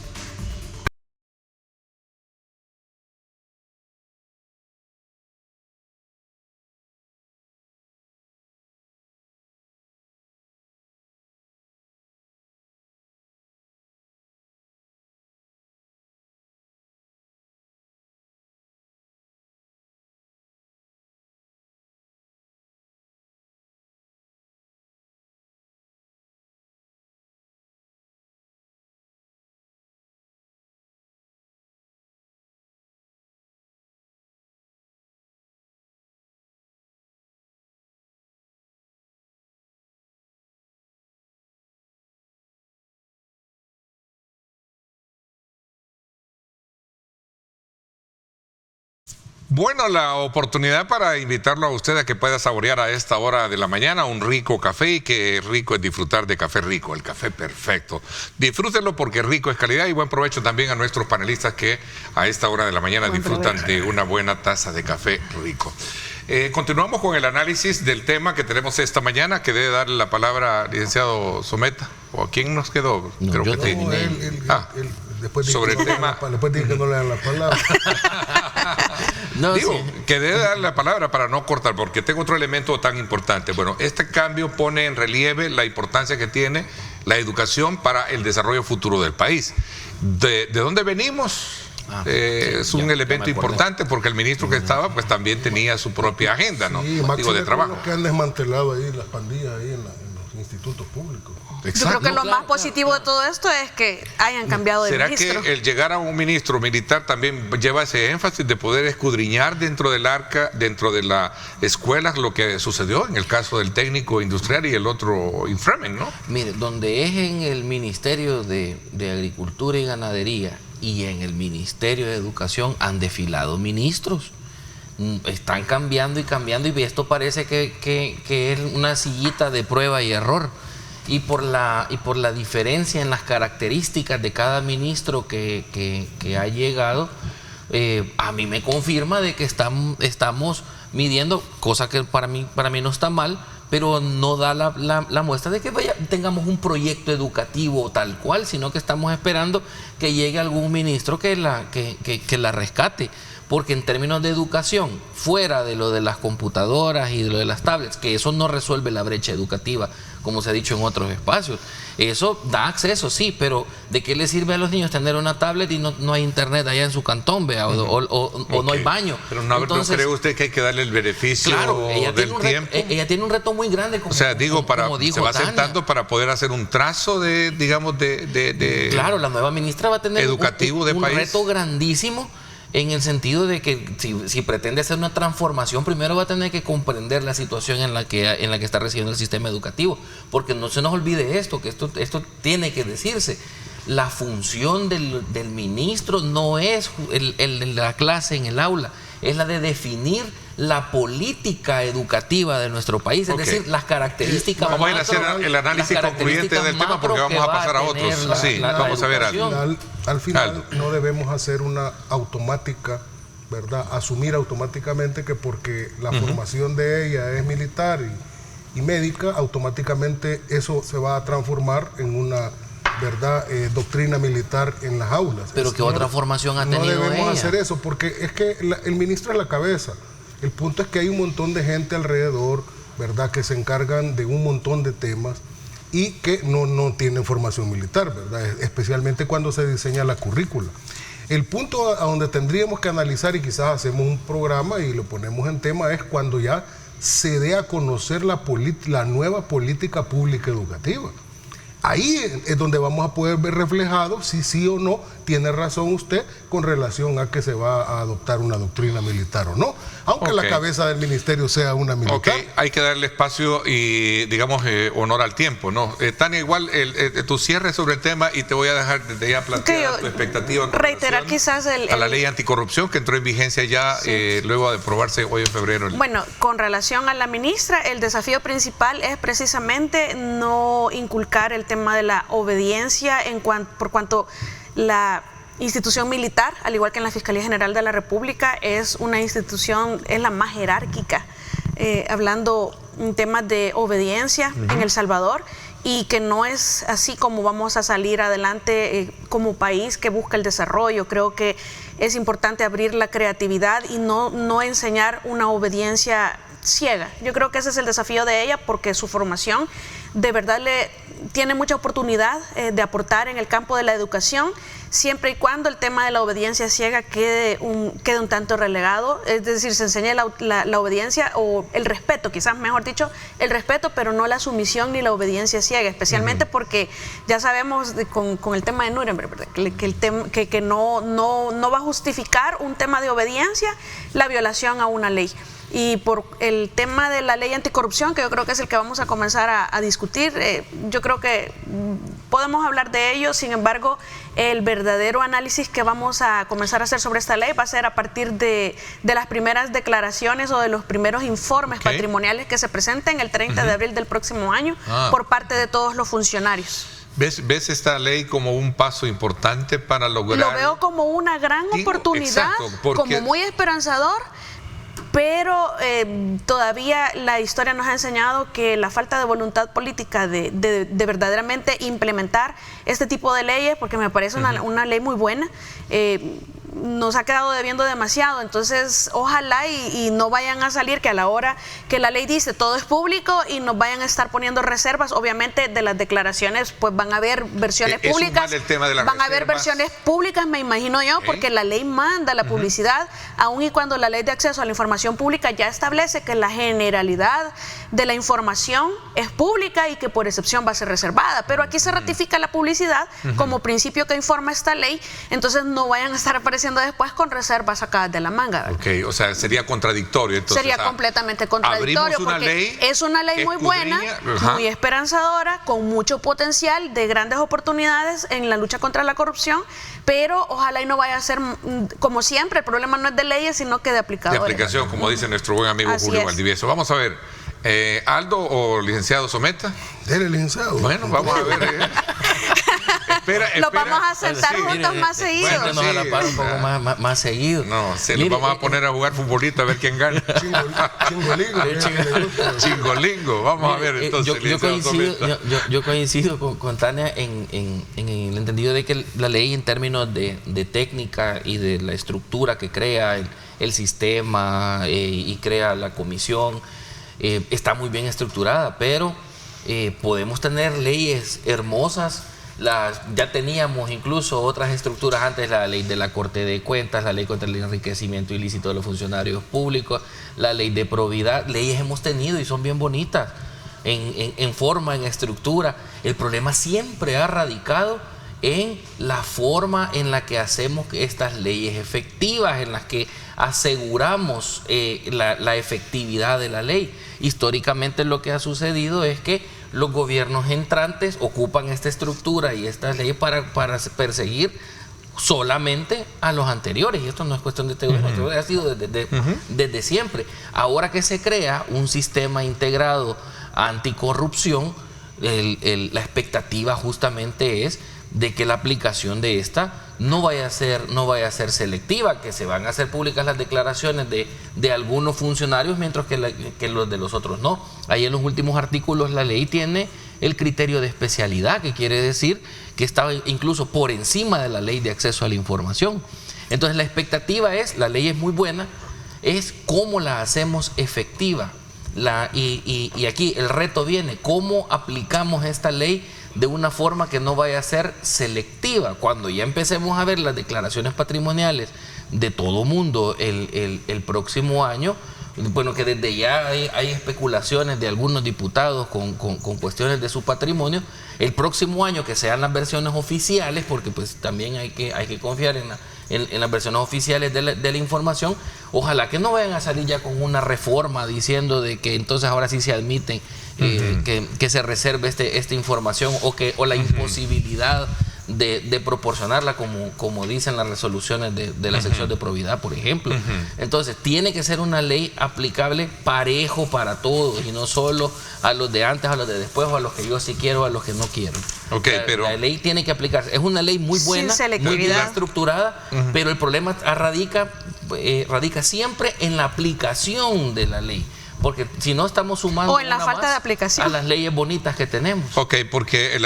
Bueno, la oportunidad para invitarlo a usted a que pueda saborear a esta hora de la mañana un rico café, y que rico es disfrutar de café rico, el café perfecto. Disfrútenlo porque rico es calidad, y buen provecho también a nuestros panelistas que a esta hora de la mañana disfrutan de una buena taza de café rico. Continuamos con el análisis del tema que tenemos esta mañana, que debe darle la palabra al licenciado Someta. ¿O a quién nos quedó? No, creo que terminé. Sobre el tema. Después dije que no le dan la palabra. No, Digo, sí. que debe dar la palabra para no cortar, porque tengo otro elemento tan importante. Bueno, este cambio pone en relieve la importancia que tiene la educación para el desarrollo futuro del país. ¿De dónde venimos? Es un elemento importante, porque el ministro que estaba pues también tenía su propia agenda, ¿no? Sí, digo, de trabajo. Que han desmantelado ahí las pandillas ahí en los institutos públicos. Yo creo que lo más positivo de todo esto es que hayan cambiado de ministro. ¿Será que el llegar a un ministro militar también lleva ese énfasis de poder escudriñar dentro del arca, dentro de las escuelas, lo que sucedió en el caso del técnico industrial y el otro Inframen, ¿no? Mire, donde es en el Ministerio de Agricultura y Ganadería y en el Ministerio de Educación han desfilado ministros. Están cambiando y esto parece que es una sillita de prueba y error. Y por la diferencia en las características de cada ministro que ha llegado, a mí me confirma de que estamos midiendo, cosa que para mí no está mal, pero no da la muestra de que tengamos un proyecto educativo tal cual, sino que estamos esperando que llegue algún ministro que la rescate. Porque en términos de educación, fuera de lo de las computadoras y de lo de las tablets, que eso no resuelve la brecha educativa, como se ha dicho en otros espacios, eso da acceso, sí, pero ¿de qué le sirve a los niños tener una tablet y no hay internet allá en su cantón, vea, o no hay baño? Pero ¿no cree usted que hay que darle el beneficio del tiempo? Ella tiene un reto muy grande. Se va sentando para poder hacer un trazo de, digamos, Claro, la nueva ministra va a tener educativo un reto grandísimo, en el sentido de que si pretende hacer una transformación, primero va a tener que comprender la situación en la que está recibiendo el sistema educativo, porque no se nos olvide esto tiene que decirse. La función del ministro no es la clase en el aula, es la de definir la política educativa de nuestro país, es decir, las características vamos a ir a hacer el análisis concluyente del tema, porque vamos a pasar a otros. Vamos a ver. Al final no debemos hacer una automática, ¿verdad? Asumir automáticamente que porque la formación de ella es militar y médica, automáticamente eso se va a transformar en una, ¿verdad?, doctrina militar en las aulas. Pero ¿qué otra formación ha tenido ella? No debemos hacer eso, porque es que el ministro es la cabeza. El punto es que hay un montón de gente alrededor, ¿verdad?, que se encargan de un montón de temas y que no tienen formación militar, ¿verdad?, especialmente cuando se diseña la currícula. El punto a donde tendríamos que analizar, y quizás hacemos un programa y lo ponemos en tema, es cuando ya se dé a conocer la nueva política pública educativa. Ahí es donde vamos a poder ver reflejado si sí o no tiene razón usted con relación a que se va a adoptar una doctrina militar o no, aunque la cabeza del ministerio sea una militar. Hay que darle espacio y, digamos, honor al tiempo, ¿no? Tania, igual tu cierre sobre el tema, y te voy a dejar desde ya plantear tu expectativa. Reiterar quizás a la ley anticorrupción que entró en vigencia ya luego de aprobarse hoy en febrero. Bueno, con relación a la ministra, el desafío principal es precisamente no inculcar el tema de la obediencia por cuanto la institución militar, al igual que en la Fiscalía General de la República, es una institución, es la más jerárquica, hablando en temas de obediencia en El Salvador, y que no es así como vamos a salir adelante como país que busca el desarrollo. Creo que es importante abrir la creatividad y no enseñar una obediencia ciega. Yo creo que ese es el desafío de ella, porque su formación de verdad tiene mucha oportunidad de aportar en el campo de la educación, siempre y cuando el tema de la obediencia ciega quede un tanto relegado, es decir, se enseñe la obediencia o el respeto, quizás mejor dicho, el respeto, pero no la sumisión ni la obediencia ciega, especialmente porque ya sabemos con el tema de Nuremberg, ¿verdad?, que no va a justificar un tema de obediencia la violación a una ley. Y por el tema de la ley anticorrupción, que yo creo que es el que vamos a comenzar a discutir, yo creo que podemos hablar de ello. Sin embargo, el verdadero análisis que vamos a comenzar a hacer sobre esta ley va a ser a partir de las primeras declaraciones o de los primeros informes patrimoniales que se presenten el 30 de abril del próximo año por parte de todos los funcionarios. ¿Ves esta ley como un paso importante para lograr? Lo veo como una gran oportunidad, como muy esperanzador, pero todavía la historia nos ha enseñado que la falta de voluntad política de verdaderamente implementar este tipo de leyes, porque me parece una ley muy buena, nos ha quedado debiendo demasiado. Entonces ojalá y no vayan a salir que a la hora que la ley dice todo es público y nos vayan a estar poniendo reservas. Obviamente de las declaraciones pues van a haber versiones públicas, van a haber versiones públicas, me imagino yo, porque la ley manda la publicidad, aun y cuando la ley de acceso a la información pública ya establece que la generalidad de la información es pública y que por excepción va a ser reservada, pero aquí se ratifica la publicidad como principio que informa esta ley. Entonces no vayan a estar apareciendo después con reservas sacadas de la manga, ¿verdad? Ok, o sea, sería contradictorio. Entonces, sería completamente contradictorio, porque es una ley muy buena, muy esperanzadora, con mucho potencial de grandes oportunidades en la lucha contra la corrupción, pero ojalá y no vaya a ser, como siempre, el problema no es de leyes, sino que de aplicadores. De aplicación, como dice nuestro buen amigo Julio Valdivieso. Vamos a ver. ¿Aldo o licenciado Someta? Dele, licenciado. Bueno, vamos a ver. Espera. Los vamos a sentar juntos más seguido. Bueno, a la par un poco más seguido. No, nos vamos a poner a jugar futbolito a ver quién gana. Chingolingo. Vamos a ver entonces. Yo coincido con Tania en el entendido de que la ley en términos de técnica y de la estructura que crea el sistema y crea la comisión, está muy bien estructurada, pero podemos tener leyes hermosas. Ya teníamos incluso otras estructuras antes, la ley de la Corte de Cuentas, la ley contra el enriquecimiento ilícito de los funcionarios públicos, la ley de probidad. Leyes hemos tenido y son bien bonitas en forma, en estructura. El problema siempre ha radicado en la forma en la que hacemos estas leyes efectivas, en las que aseguramos la efectividad de la ley. Históricamente lo que ha sucedido es que los gobiernos entrantes ocupan esta estructura y estas leyes para perseguir solamente a los anteriores, y esto no es cuestión de este gobierno, ha sido desde siempre. Ahora que se crea un sistema integrado anticorrupción, la expectativa justamente es de que la aplicación de esta no vaya a ser selectiva, que se van a hacer públicas las declaraciones de algunos funcionarios, mientras que los de los otros no. Ahí en los últimos artículos la ley tiene el criterio de especialidad, que quiere decir que estaba incluso por encima de la ley de acceso a la información. Entonces la expectativa es, la ley es muy buena, es cómo la hacemos efectiva. Y aquí el reto viene, cómo aplicamos esta ley de una forma que no vaya a ser selectiva. Cuando ya empecemos a ver las declaraciones patrimoniales de todo mundo el próximo año, bueno, que desde ya hay especulaciones de algunos diputados con cuestiones de su patrimonio, el próximo año que sean las versiones oficiales, porque pues también hay que confiar en las versiones oficiales de la información. Ojalá que no vayan a salir ya con una reforma diciendo de que entonces ahora sí se admiten que se reserve esta información o la imposibilidad de proporcionarla como dicen las resoluciones de la sección de probidad, por ejemplo. Entonces tiene que ser una ley aplicable parejo para todos y no solo a los de antes, a los de después, o a los que yo sí quiero, a los que no quiero. La ley tiene que aplicarse. Es una ley muy buena, muy bien estructurada, pero el problema radica siempre en la aplicación de la ley. Porque si no estamos sumando o en la falta de aplicación a las leyes bonitas que tenemos. Porque en el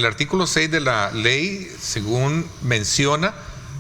artículo 6 de la ley, según menciona,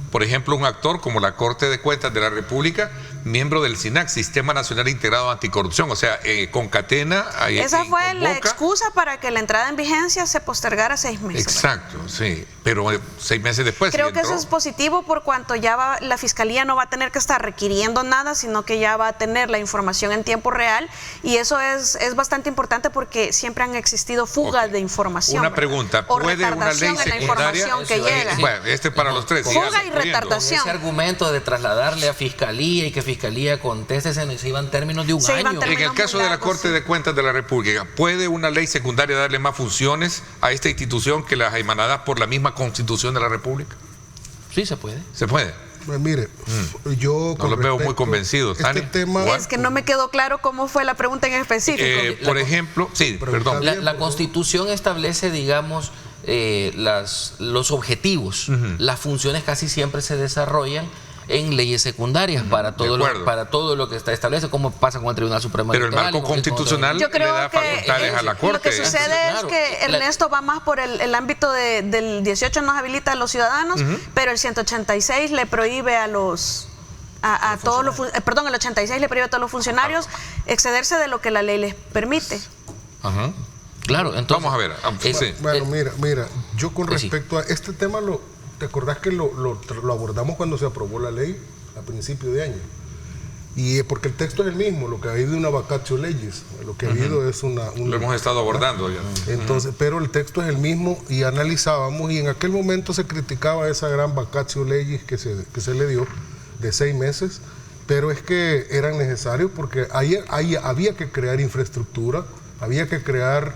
por ejemplo, un actor como la Corte de Cuentas de la República, miembro del SINAC, Sistema Nacional Integrado Anticorrupción, o sea, concatena. Esa fue la excusa para que la entrada en vigencia se postergara 6 meses. Exacto, sí, pero 6 meses después. Creo que eso es positivo por cuanto ya la Fiscalía no va a tener que estar requiriendo nada, sino que ya va a tener la información en tiempo real, y eso es bastante importante porque siempre han existido fugas de información. Una pregunta, ¿puede una ley secundaria? En la información que llega. Bueno, para los tres. Fuga y retardación. Ese argumento de trasladarle a Fiscalía y que Fiscalía conteste, se iban términos de un año. En el caso de la Corte de Cuentas de la República, ¿puede una ley secundaria darle más funciones a esta institución que las emanadas por la misma Constitución de la República? Sí, se puede. ¿Se puede? Pues mire, yo no los veo muy convencidos. Este tema, es que no me quedó claro cómo fue la pregunta en específico. Por ejemplo, sí, perdón. La Constitución establece, digamos, los objetivos. Las funciones casi siempre se desarrollan en leyes secundarias para todo lo que está establece, como pasa con el Tribunal Supremo Pero Electoral. El marco constitucional le da facultades a la Corte. Lo que sucede es que Ernesto va más por el ámbito del 18 nos habilita a los ciudadanos, pero el 186 le prohíbe a los el 86 le prohíbe a todos los funcionarios excederse de lo que la ley les permite. Claro, entonces vamos a ver. Bueno, mira, yo con respecto a este tema ¿te acordás que lo abordamos cuando se aprobó la ley a principio de año? Y porque el texto es el mismo, lo que ha habido una vacatio legis, lo que ha habido es una lo hemos estado abordando ya. Entonces, pero el texto es el mismo y analizábamos, y en aquel momento se criticaba esa gran vacatio legis que se le dio de 6 meses, pero es que eran necesarios porque había que crear infraestructura, había que crear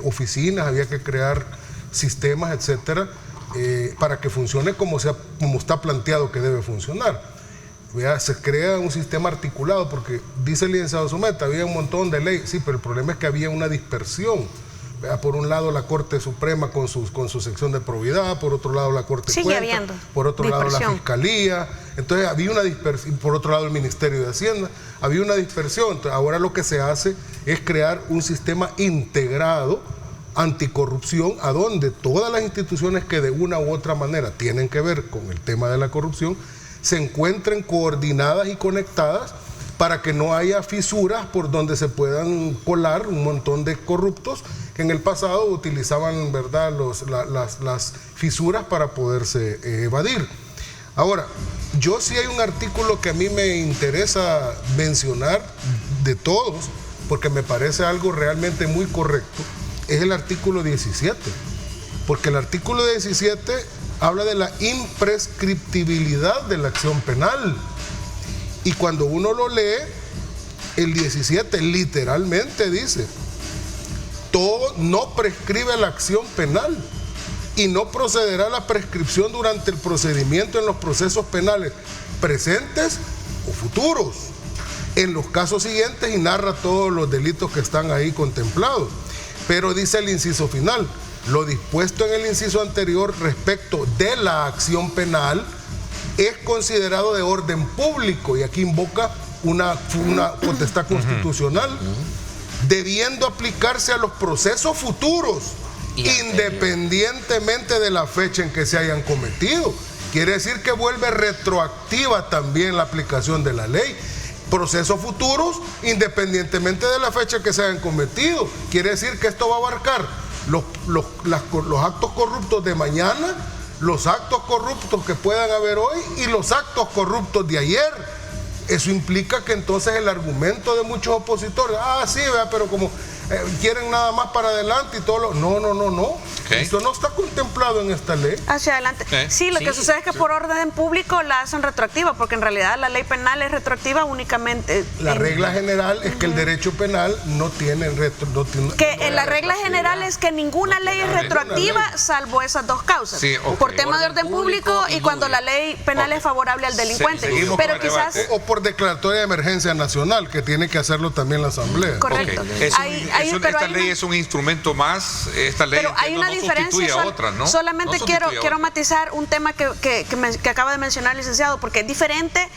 oficinas, había que crear sistemas, etcétera, para que funcione como está planteado que debe funcionar. Vea, se crea un sistema articulado, porque dice el licenciado Someta, había un montón de leyes, sí, pero el problema es que había una dispersión. Vea, por un lado la Corte Suprema con su sección de probidad, por otro lado la Corte de Cuentas, por otro lado la Fiscalía, entonces había una dispersión, por otro lado el Ministerio de Hacienda, había una dispersión. Entonces, ahora lo que se hace es crear un sistema integrado anticorrupción, a donde todas las instituciones que de una u otra manera tienen que ver con el tema de la corrupción se encuentren coordinadas y conectadas para que no haya fisuras por donde se puedan colar un montón de corruptos que en el pasado utilizaban, ¿verdad?, las fisuras para poderse evadir. Ahora, yo sí hay un artículo que a mí me interesa mencionar de todos, porque me parece algo realmente muy correcto. Es el artículo 17, porque el artículo 17 habla de la imprescriptibilidad de la acción penal, y cuando uno lo lee, el 17 literalmente dice: todo no prescribe la acción penal y no procederá a la prescripción durante el procedimiento en los procesos penales presentes o futuros en los casos siguientes, y narra todos los delitos que están ahí contemplados. Pero dice el inciso final: lo dispuesto en el inciso anterior respecto de la acción penal es considerado de orden público, y aquí invoca una potestad constitucional, debiendo aplicarse a los procesos futuros, independientemente de la fecha en que se hayan cometido. Quiere decir que vuelve retroactiva también la aplicación de la ley. Procesos futuros, independientemente de la fecha que se hayan cometido. Quiere decir que esto va a abarcar los actos corruptos de mañana, los actos corruptos que puedan haber hoy y los actos corruptos de ayer. Eso implica que entonces el argumento de muchos opositores, sí, pero como quieren nada más para adelante y todo lo... No. Esto no está contemplado en esta ley. Hacia adelante. Sí, lo que sucede es que por orden público la hacen retroactiva, porque en realidad la ley penal es retroactiva únicamente. La regla general es que el derecho penal no tiene la regla general es que ninguna ley es retroactiva salvo esas dos causas. Sí, por tema de orden público y cuando la ley penal es favorable al delincuente. Pero quizás... O por declaratoria de emergencia nacional, que tiene que hacerlo también la Asamblea. Correcto. Esta ley es un instrumento más, esta ley pero hay una diferencia, a otras, ¿no? Solamente quiero matizar un tema que acaba de mencionar el licenciado, porque es diferente,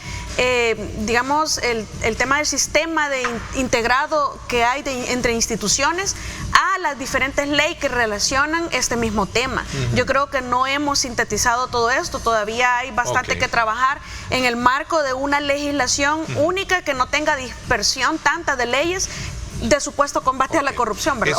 digamos, el tema del sistema integrado que hay entre instituciones a las diferentes leyes que relacionan este mismo tema. Yo creo que no hemos sintetizado todo esto, todavía hay bastante que trabajar en el marco de una legislación única que no tenga dispersión tanta de leyes de supuesto combate a la corrupción, ¿verdad?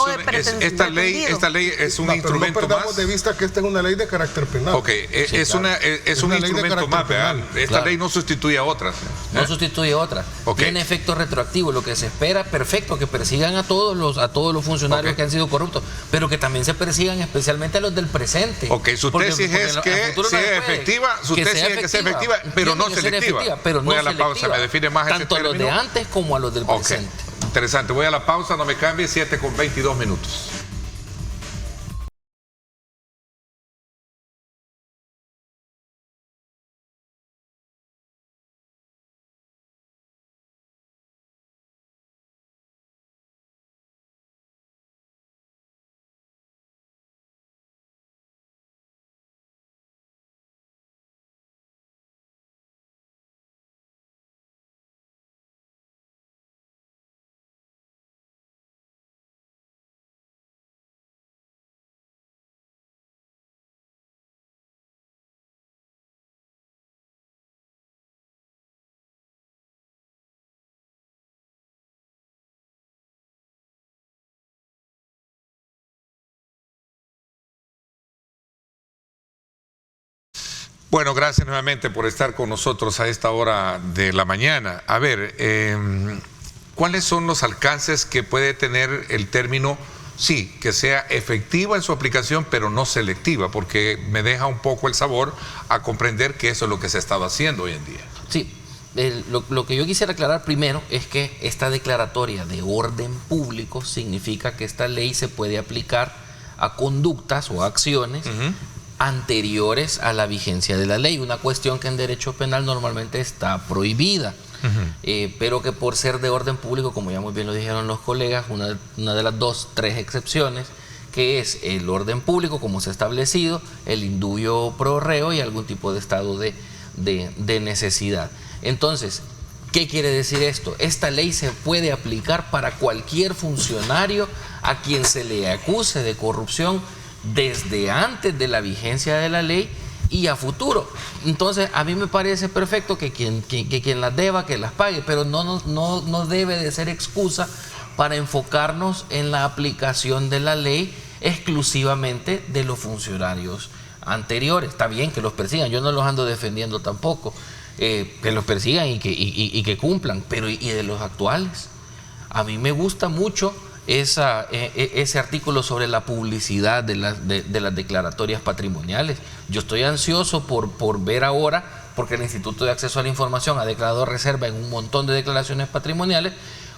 Esta ley es un instrumento no perdamos de vista que esta es una ley de carácter penal. Ok, es un instrumento más, ¿verdad? Esta ley no sustituye a otras. No sustituye a otras. Tiene efecto retroactivo. Lo que se espera, perfecto, que persigan a todos los funcionarios que han sido corruptos, pero que también se persigan especialmente a los del presente. Ok, su tesis es que sea efectiva, pero no selectiva. Voy a la pausa, me define más ese término. Tanto a los de antes como a los del presente. Interesante, voy a la pausa, no me cambie, 7:22. Bueno, gracias nuevamente por estar con nosotros a esta hora de la mañana. A ver, ¿cuáles son los alcances que puede tener el término, sí, que sea efectiva en su aplicación, pero no selectiva? Porque me deja un poco el sabor a comprender que eso es lo que se ha estado haciendo hoy en día. Sí, lo que yo quisiera aclarar primero es que esta declaratoria de orden público significa que esta ley se puede aplicar a conductas o acciones anteriores a la vigencia de la ley, una cuestión que en derecho penal normalmente está prohibida, pero que por ser de orden público, como ya muy bien lo dijeron los colegas, una de las tres excepciones, que es el orden público como se ha establecido, el indubio pro reo y algún tipo de estado de necesidad. Entonces, ¿qué quiere decir esto? Esta ley se puede aplicar para cualquier funcionario a quien se le acuse de corrupción desde antes de la vigencia de la ley y a futuro. Entonces, a mí me parece perfecto que quien las deba, que las pague, pero no debe de ser excusa para enfocarnos en la aplicación de la ley exclusivamente de los funcionarios anteriores. Está bien que los persigan, yo no los ando defendiendo tampoco, que los persigan y que cumplan, pero ¿y de los actuales? A mí me gusta mucho ese artículo sobre la publicidad de las declaratorias patrimoniales. Yo estoy ansioso por ver ahora, porque el Instituto de Acceso a la Información ha declarado reserva en un montón de declaraciones patrimoniales,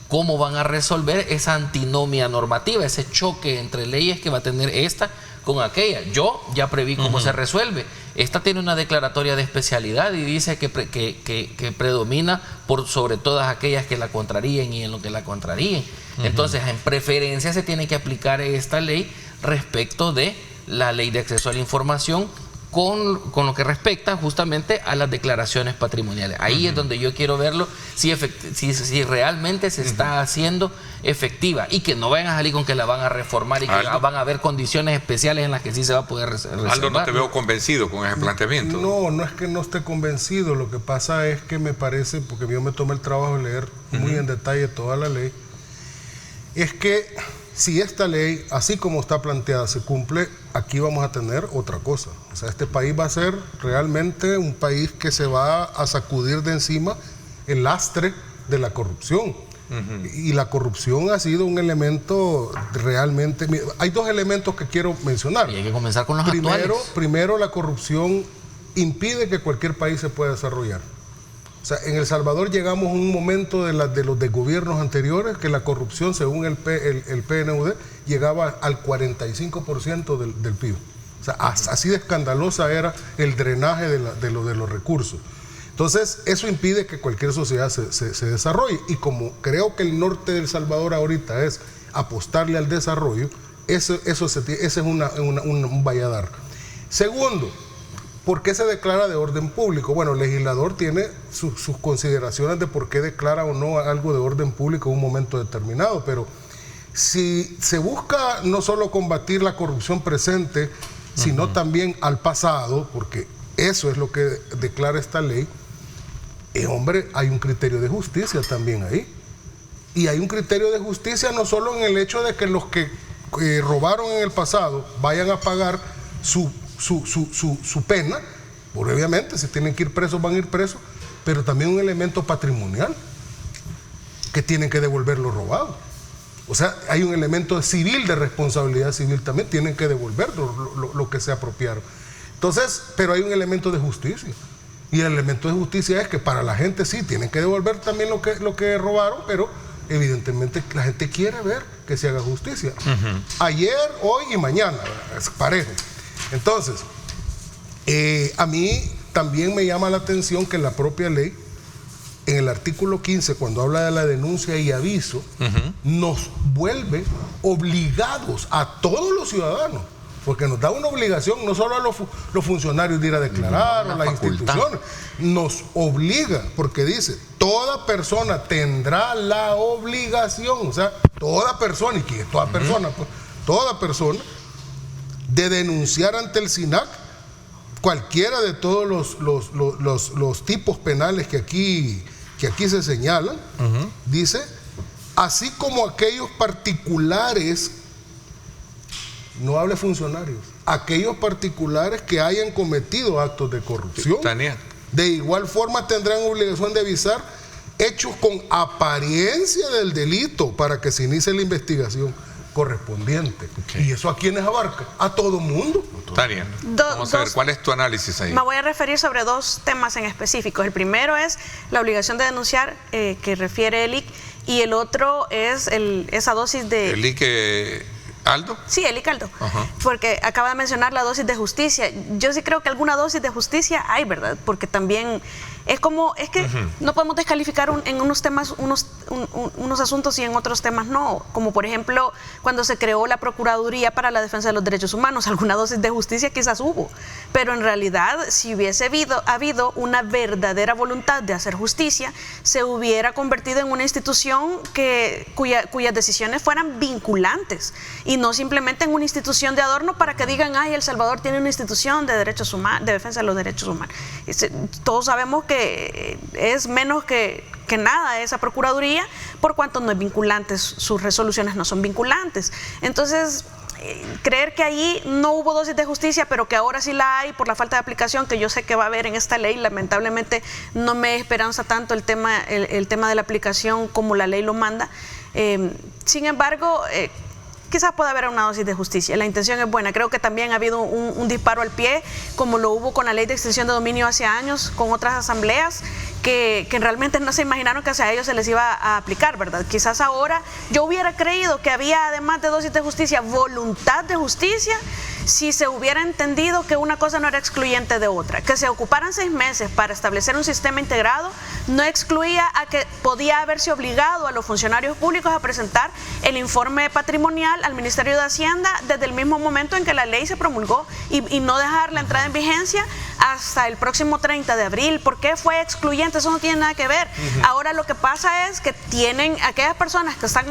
cómo van a resolver esa antinomia normativa, ese choque entre leyes que va a tener esta con aquella. Yo ya preví cómo se resuelve. Esta tiene una declaratoria de especialidad y dice que predomina por sobre todas aquellas que la contraríen y en lo que la contraríen. Entonces, en preferencia se tiene que aplicar esta ley respecto de la ley de acceso a la información con lo que respecta justamente a las declaraciones patrimoniales. Ahí es donde yo quiero verlo, si realmente se está haciendo efectiva y que no vayan a salir con que la van a reformar y que van a haber condiciones especiales en las que sí se va a poder resolver. Aldo, no te veo convencido con ese planteamiento. No es que no esté convencido, lo que pasa es que me parece, porque yo me tomé el trabajo de leer muy en detalle toda la ley, es que si esta ley, así como está planteada, se cumple, aquí vamos a tener otra cosa. O sea, este país va a ser realmente un país que se va a sacudir de encima el lastre de la corrupción. Y la corrupción ha sido un elemento realmente... Hay dos elementos que quiero mencionar. Y hay que comenzar con los actuales. Primero, la corrupción impide que cualquier país se pueda desarrollar. O sea, en El Salvador llegamos a un momento de los de gobiernos anteriores que la corrupción, según el PNUD, llegaba al 45% del PIB. O sea, así de escandalosa era el drenaje de los recursos. Entonces, eso impide que cualquier sociedad se desarrolle. Y como creo que el norte de El Salvador ahorita es apostarle al desarrollo, ese es un valladar. Segundo, ¿por qué se declara de orden público? Bueno, el legislador tiene sus consideraciones de por qué declara o no algo de orden público en un momento determinado, pero si se busca no solo combatir la corrupción presente, sino también al pasado, porque eso es lo que declara esta ley, hombre, hay un criterio de justicia también ahí. Y hay un criterio de justicia no solo en el hecho de que los que robaron en el pasado vayan a pagar su pena, porque obviamente si tienen que ir presos van a ir presos, pero también un elemento patrimonial, que tienen que devolver lo robado. O sea, hay un elemento civil, de responsabilidad civil también, tienen que devolver lo que se apropiaron. Entonces, pero hay un elemento de justicia. Y el elemento de justicia es que para la gente sí, tienen que devolver también lo que robaron, pero evidentemente la gente quiere ver que se haga justicia. Ayer, hoy y mañana, es parejo. Entonces, a mí también me llama la atención que la propia ley, en el artículo 15, cuando habla de la denuncia y aviso, nos vuelve obligados a todos los ciudadanos, porque nos da una obligación no solo a los funcionarios de ir a declarar, o a las instituciones, nos obliga, porque dice, toda persona tendrá la obligación, o sea, toda persona, y que es toda persona, pues, toda persona, de denunciar ante el SINAC cualquiera de todos los tipos penales que aquí se señalan, dice, así como aquellos particulares, no hable funcionarios, aquellos particulares que hayan cometido actos de corrupción. Tania. De igual forma tendrán obligación de avisar hechos con apariencia del delito para que se inicie la investigación correspondiente. ¿Y eso a quiénes abarca? A todo mundo. Tania, vamos a ver, ¿cuál es tu análisis ahí? Me voy a referir sobre dos temas en específico. El primero es la obligación de denunciar, que refiere el IC, y el otro es esa dosis de... ¿El IC Aldo? Sí, el IC Aldo, porque acaba de mencionar la dosis de justicia. Yo sí creo que alguna dosis de justicia hay, ¿verdad? Porque también es que no podemos descalificar en unos temas unos asuntos y en otros temas no, como por ejemplo cuando se creó la Procuraduría para la Defensa de los Derechos Humanos, alguna dosis de justicia quizás hubo, pero en realidad si hubiese habido una verdadera voluntad de hacer justicia, se hubiera convertido en una institución cuyas decisiones fueran vinculantes y no simplemente en una institución de adorno para que digan, ay, El Salvador tiene una institución de derechos humanos, de defensa de los derechos humanos. Todos sabemos que es menos que nada esa Procuraduría, por cuanto no es vinculante, sus resoluciones no son vinculantes. Entonces, creer que allí no hubo dosis de justicia, pero que ahora sí la hay por la falta de aplicación que yo sé que va a haber en esta ley, lamentablemente no me esperanza tanto el tema de la aplicación como la ley lo manda. Sin embargo, quizás pueda haber una dosis de justicia. La intención es buena. Creo que también ha habido un disparo al pie, como lo hubo con la ley de extensión de dominio hace años, con otras asambleas, que realmente no se imaginaron que hacia ellos se les iba a aplicar, ¿verdad? Quizás ahora yo hubiera creído que había, además de dosis de justicia, voluntad de justicia, si se hubiera entendido que una cosa no era excluyente de otra. Que se ocuparan 6 meses para establecer un sistema integrado no excluía a que podía haberse obligado a los funcionarios públicos a presentar el informe patrimonial al Ministerio de Hacienda desde el mismo momento en que la ley se promulgó y no dejar la entrada en vigencia hasta el próximo 30 de abril. ¿Por qué fue excluyente? Eso no tiene nada que ver. Ahora lo que pasa es que tienen aquellas personas que están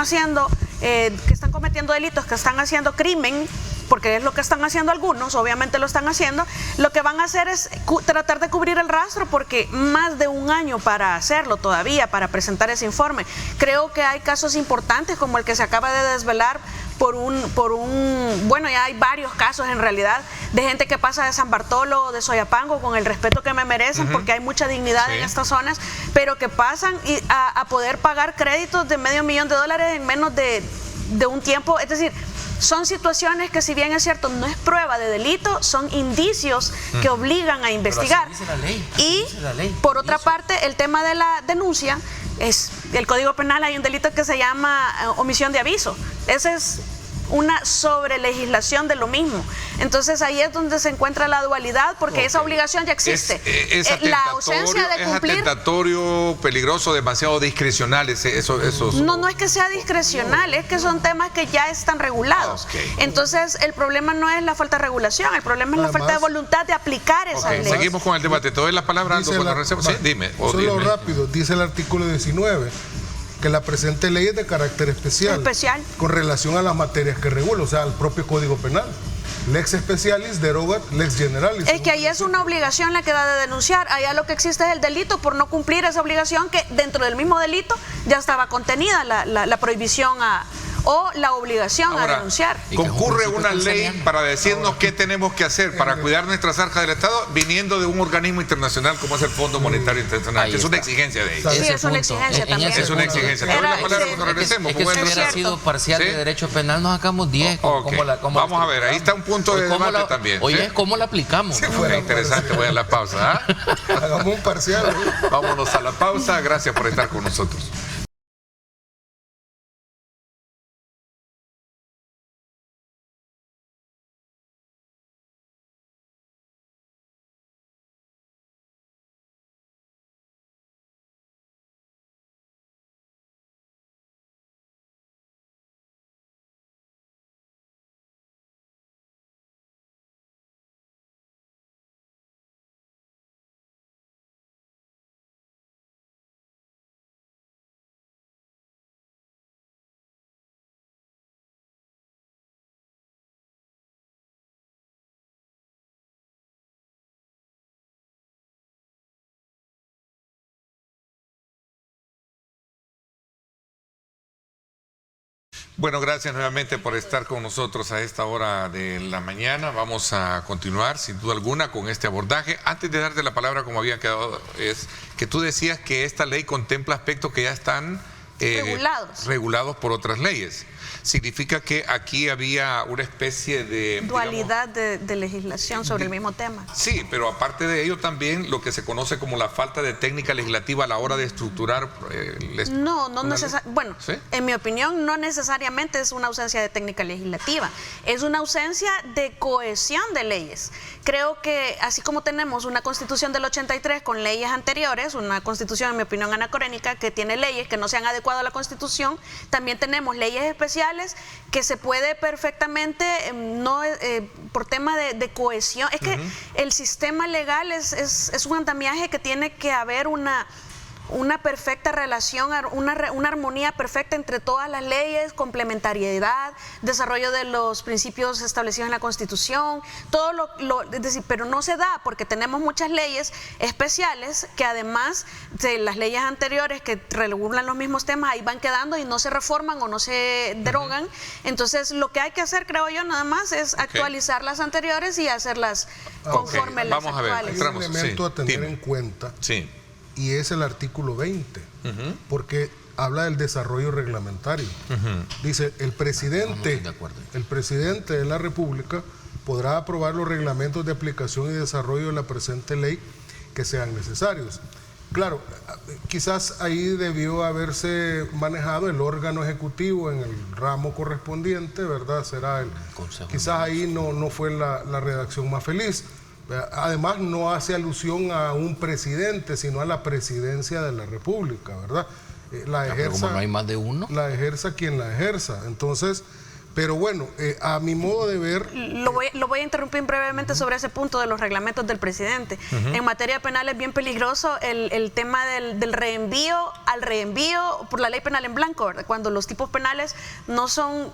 cometiendo delitos, que están haciendo crimen, porque es lo que están haciendo algunos, obviamente lo están haciendo, lo que van a hacer es tratar de cubrir el rastro, porque más de un año para hacerlo todavía, para presentar ese informe. Creo que hay casos importantes como el que se acaba de desvelar bueno, ya hay varios casos en realidad de gente que pasa de San Bartolo o de Soyapango, con el respeto que me merecen, porque hay mucha dignidad en estas zonas, pero que pasan a poder pagar créditos de $500,000 en menos de un tiempo. Es decir, son situaciones que, si bien es cierto, no es prueba de delito, son indicios que obligan a investigar. Pero así dice la ley, y dice la ley. Por otra parte, el tema de la denuncia, el Código Penal hay un delito que se llama omisión de aviso. Ese es una sobrelegislación de lo mismo. Entonces ahí es donde se encuentra la dualidad, porque esa obligación ya existe. La ausencia de cumplir. Es atentatorio, peligroso, demasiado discrecional. No es que sea discrecional, es que son temas que ya están regulados. Entonces el problema no es la falta de regulación, el problema es la falta de voluntad de aplicar esa ley. Seguimos con el debate. Te doy la palabra. Dime. Solo rápido, dice el artículo 19. Que la presente ley es de carácter especial con relación a las materias que regula, o sea, al propio Código Penal. lex specialis derogat lex generalis. Es que ahí es una obligación la que da de denunciar. Allá lo que existe es el delito por no cumplir esa obligación, que dentro del mismo delito ya estaba contenida la prohibición o la obligación a denunciar. Concurre una ley para decirnos qué tenemos que hacer para cuidar nuestras arcas del Estado, viniendo de un organismo internacional como es el Fondo Monetario Internacional, que es una exigencia de ellos. Sí, es una exigencia también. Es una exigencia. Te doy la palabra cuando regresemos. Es que si hubiera sido parcial de derecho penal, nos sacamos 10. Vamos a ver, ahí está un punto de debate también. Oye, es cómo la aplicamos. Sí, fue interesante, voy a la pausa. Hagamos un parcial. Vámonos a la pausa, gracias por estar con nosotros. Bueno, gracias nuevamente por estar con nosotros a esta hora de la mañana. Vamos a continuar, sin duda alguna, con este abordaje. Antes de darte la palabra, como había quedado, es que tú decías que esta ley contempla aspectos que ya están regulados por otras leyes. Significa que aquí había una especie de dualidad de legislación sobre el mismo tema. Sí, pero aparte de ello también lo que se conoce como la falta de técnica legislativa a la hora de estructurar. No necesariamente. Bueno, ¿sí? En mi opinión, no necesariamente es una ausencia de técnica legislativa, es una ausencia de cohesión de leyes. Creo que así como tenemos una constitución del 83 con leyes anteriores, una constitución, en mi opinión, anacrónica, que tiene leyes que no se han adecuado a la constitución, también tenemos leyes especiales que se puede perfectamente, por tema de cohesión, es que el sistema legal es un andamiaje que tiene que haber una perfecta relación, una armonía perfecta entre todas las leyes, complementariedad, desarrollo de los principios establecidos en la Constitución, es decir, pero no se da porque tenemos muchas leyes especiales que además de las leyes anteriores que regulan los mismos temas, ahí van quedando y no se reforman o no se derogan. Entonces, lo que hay que hacer, creo yo, nada más es actualizar las anteriores y hacerlas conforme las actuales. Hay un elemento a tener en cuenta. Sí. Y es el artículo 20, porque habla del desarrollo reglamentario. Dice, el presidente de la República podrá aprobar los reglamentos de aplicación y desarrollo de la presente ley que sean necesarios. Claro, quizás ahí debió haberse manejado el órgano ejecutivo en el ramo correspondiente, ¿verdad? Será el Consejo. Quizás ahí no fue la redacción más feliz. Además, no hace alusión a un presidente, sino a la presidencia de la República, ¿verdad? Pero como no hay más de uno. La ejerza quien la ejerza. Entonces, pero bueno, a mi modo de ver... Lo voy a interrumpir brevemente sobre ese punto de los reglamentos del presidente. En materia penal es bien peligroso el tema del reenvío al reenvío por la ley penal en blanco, ¿verdad? Cuando los tipos penales no son,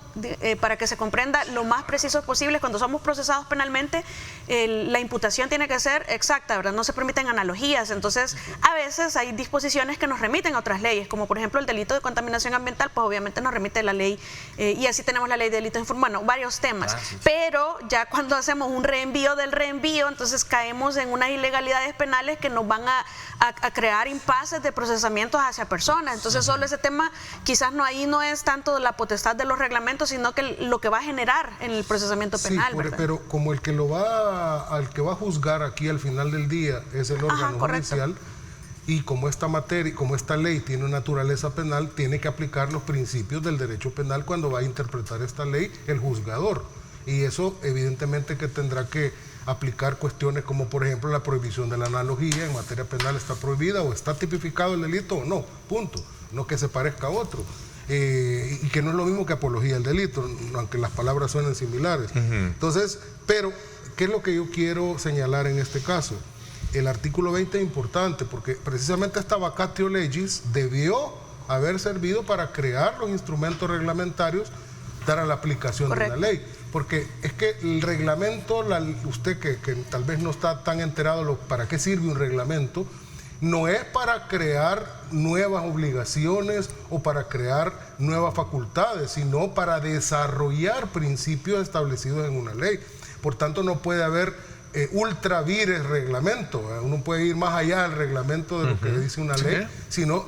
para que se comprenda, lo más precisos posibles. Cuando somos procesados penalmente, la imputación tiene que ser exacta, ¿verdad? No se permiten analogías. Entonces, a veces hay disposiciones que nos remiten a otras leyes, como por ejemplo el delito de contaminación ambiental, pues obviamente nos remite la ley, y así tenemos la ley de delitos informales, bueno, varios temas. Pero ya cuando hacemos un reenvío del reenvío, entonces caemos en unas ilegalidades penales que nos van a crear impases de procesamientos hacia personas. Entonces, solo ese tema, quizás ahí no es tanto la potestad de los reglamentos, sino que lo que va a generar en el procesamiento penal. Sí, pero como el que va a juzgar aquí al final del día es el órgano judicial, y como esta materia, como esta ley tiene una naturaleza penal, tiene que aplicar los principios del derecho penal cuando va a interpretar esta ley el juzgador. Y eso evidentemente que tendrá que aplicar cuestiones como por ejemplo la prohibición de la analogía. En materia penal está prohibida o está tipificado el delito o no, punto. No que se parezca a otro. Y que no es lo mismo que apología del delito, aunque las palabras suenen similares. Entonces, pero ¿qué es lo que yo quiero señalar en este caso? El artículo 20 es importante porque precisamente esta vacatio legis debió haber servido para crear los instrumentos reglamentarios para la aplicación de la ley. Porque es que el reglamento, usted que tal vez no está tan enterado para qué sirve un reglamento, no es para crear nuevas obligaciones o para crear nuevas facultades, sino para desarrollar principios establecidos en una ley. Por tanto, no puede haber ultra vires reglamento. Uno puede ir más allá del reglamento de lo que dice una ley, sino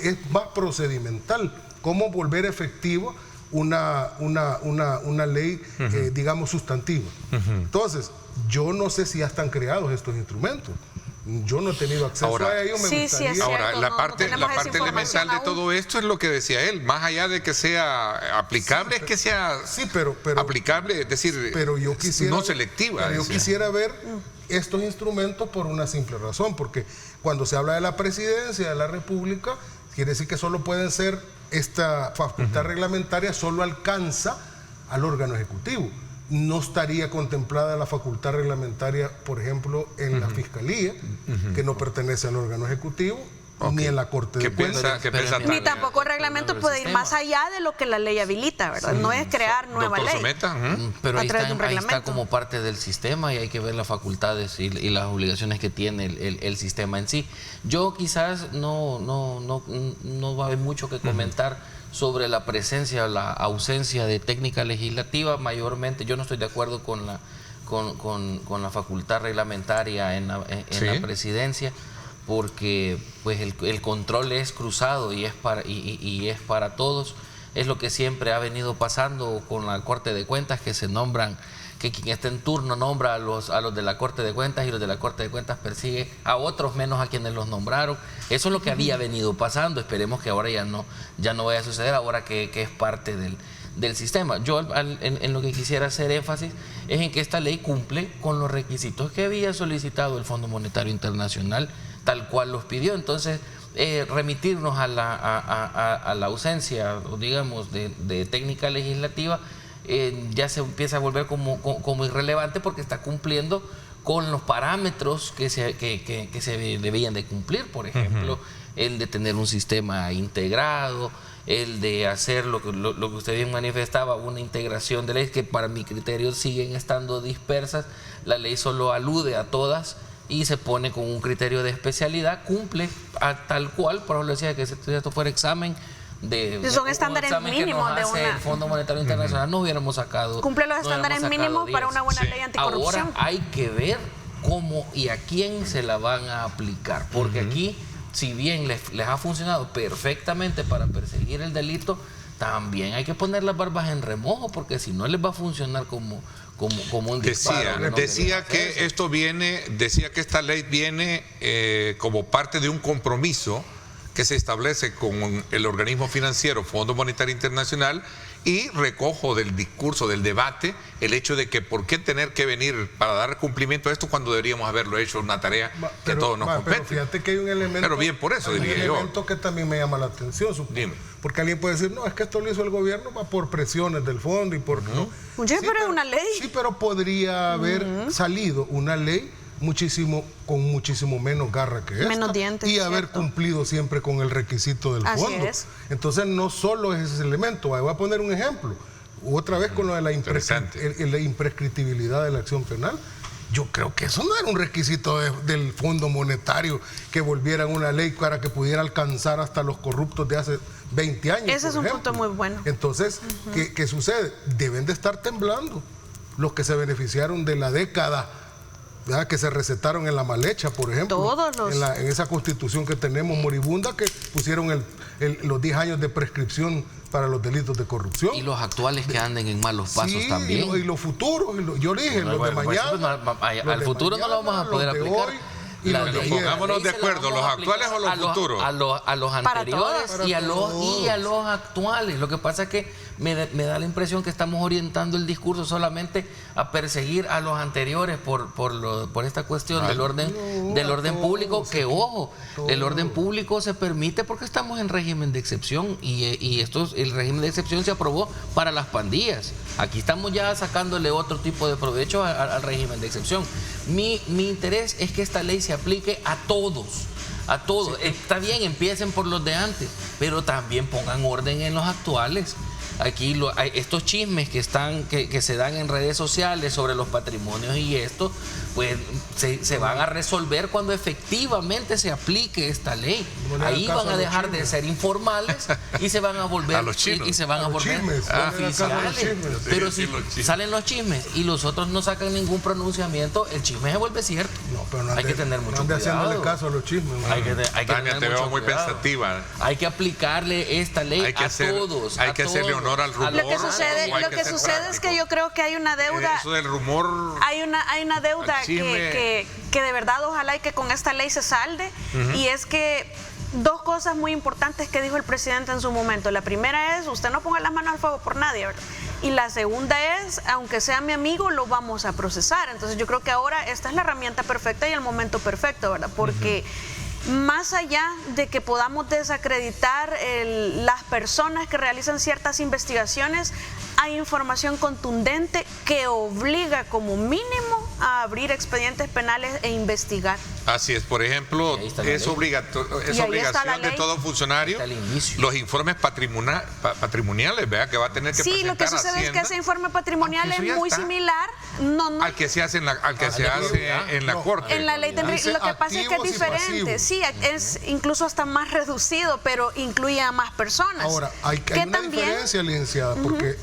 es más procedimental. Cómo volver efectivo una ley, digamos, sustantiva. Entonces, yo no sé si ya están creados estos instrumentos. Yo no he tenido acceso a ellos. Me gustaría. Ahora, la parte elemental de todo esto es lo que decía él. Más allá de que sea aplicable, es que sea aplicable, es decir, pero yo quisiera, no selectiva. Pero yo quisiera ver estos instrumentos por una simple razón, porque cuando se habla de la presidencia de la República, quiere decir que solo pueden ser, esta facultad reglamentaria solo alcanza al órgano ejecutivo. No estaría contemplada la facultad reglamentaria, por ejemplo, en la Fiscalía, que no pertenece al órgano ejecutivo, ni en la Corte de Cuentas. Ni tampoco el reglamento puede ir más allá de lo que la ley habilita, ¿verdad? No es crear nueva ley. Pero ahí está como parte del sistema y hay que ver las facultades y las obligaciones que tiene el sistema en sí. Yo quizás no va a haber mucho que comentar sobre la presencia o la ausencia de técnica legislativa. Mayormente yo no estoy de acuerdo con la facultad reglamentaria en la presidencia, porque pues el control es cruzado y es para todos. Es lo que siempre ha venido pasando con la Corte de Cuentas, que se nombran, que quien esté en turno nombra a los de la Corte de Cuentas y los de la Corte de Cuentas persigue a otros menos a quienes los nombraron. Eso es lo que había venido pasando. Esperemos que ahora ya no vaya a suceder, ahora que es parte del sistema. Yo en lo que quisiera hacer énfasis es en que esta ley cumple con los requisitos que había solicitado el Fondo Monetario Internacional, tal cual los pidió. Entonces, remitirnos a la ausencia, digamos, de técnica legislativa, ya se empieza a volver como irrelevante, porque está cumpliendo con los parámetros que se debían de cumplir. Por ejemplo, el de tener un sistema integrado, el de hacer lo que usted bien manifestaba, una integración de leyes que para mi criterio siguen estando dispersas. La ley solo alude a todas y se pone con un criterio de especialidad, cumple a tal cual. Por ejemplo, decía que si esto fuera examen son estándares mínimos de el Fondo Monetario Internacional, no hubiéramos sacado. Cumple los estándares mínimos para una buena ley anticorrupción. Ahora hay que ver cómo y a quién se la van a aplicar, porque aquí, si bien les ha funcionado perfectamente para perseguir el delito, también hay que poner las barbas en remojo, porque si no les va a funcionar como un disparo. Decía que esta ley viene como parte de un compromiso que se establece con el organismo financiero Fondo Monetario Internacional, y recojo del discurso, del debate, el hecho de que por qué tener que venir para dar cumplimiento a esto cuando deberíamos haberlo hecho, una tarea que a todos nos compete. Pero fíjate que hay un elemento, pero bien por eso, diría yo, elemento que también me llama la atención, porque alguien puede decir, no, es que esto lo hizo el gobierno por presiones del fondo y por... Oye, pero es una ley. Sí, pero podría haber salido una ley con muchísimo menos garra que esta, menos dientes, y haber cumplido siempre con el requisito del fondo. Entonces no solo es ese elemento. Voy a poner un ejemplo, otra vez con lo de la imprescriptibilidad de la acción penal. Yo creo que eso no era un requisito del Fondo Monetario, que volviera una ley para que pudiera alcanzar hasta los corruptos de hace 20 años. Ese es un punto muy bueno. Entonces, ¿qué sucede? Deben de estar temblando los que se beneficiaron de la década, ¿verdad?, que se recetaron en la mal hecha, por ejemplo, en esa constitución que tenemos moribunda, que pusieron los 10 años de prescripción para los delitos de corrupción. Y los actuales que anden en malos pasos también. Y los futuros, yo dije, los de mañana. Al futuro no lo vamos a poder aplicar. Pongámonos de acuerdo, ¿los actuales o los futuros? A los anteriores y a los actuales. Lo que pasa es que me da la impresión que estamos orientando el discurso solamente a perseguir a los anteriores por esta cuestión del orden público, que ojo, el orden público se permite porque estamos en régimen de excepción, y el régimen de excepción se aprobó para las pandillas. Aquí estamos ya sacándole otro tipo de provecho al régimen de excepción. Mi interés es que esta ley se aplique a todos. Sí. Está bien, empiecen por los de antes, pero también pongan orden en los actuales. Aquí estos chismes que se dan en redes sociales sobre los patrimonios y esto, pues se van a resolver cuando efectivamente se aplique esta ley. Ahí van a dejar de ser informales y se van a volver a los chinos. y se van a volver oficiales. Pero si salen los chismes y los otros no sacan ningún pronunciamiento, el chisme se vuelve cierto. No, pero no hay que tener mucho cuidado. haciéndole caso a los chismes. Hay que Tania, te veo muy cuidado. pensativa. Hay que aplicarle esta ley a todos. Hay que hacerle honor al rumor. Lo que sucede es que yo creo que hay una deuda. Eso del rumor. Hay una deuda que de verdad ojalá y que con esta ley se salde. Y es que dos cosas muy importantes que dijo el presidente en su momento. La primera es, usted no ponga las manos al fuego por nadie, ¿verdad? Y la segunda es, aunque sea mi amigo, lo vamos a procesar. Entonces yo creo que ahora esta es la herramienta perfecta y el momento perfecto, ¿verdad? Porque más allá de que podamos desacreditar las personas que realizan ciertas investigaciones, hay información contundente que obliga como mínimo a abrir expedientes penales e investigar. Así es, por ejemplo, es obligación de todo funcionario los informes patrimoniales, ¿verdad? Que va a tener que presentar. Sí, lo que sucede Hacienda, es que ese informe patrimonial es muy similar al que se hace en la corte. En la ley lo que pasa es que es diferente, sí, es incluso hasta más reducido, pero incluye a más personas. Ahora, hay una diferencia, licenciada, porque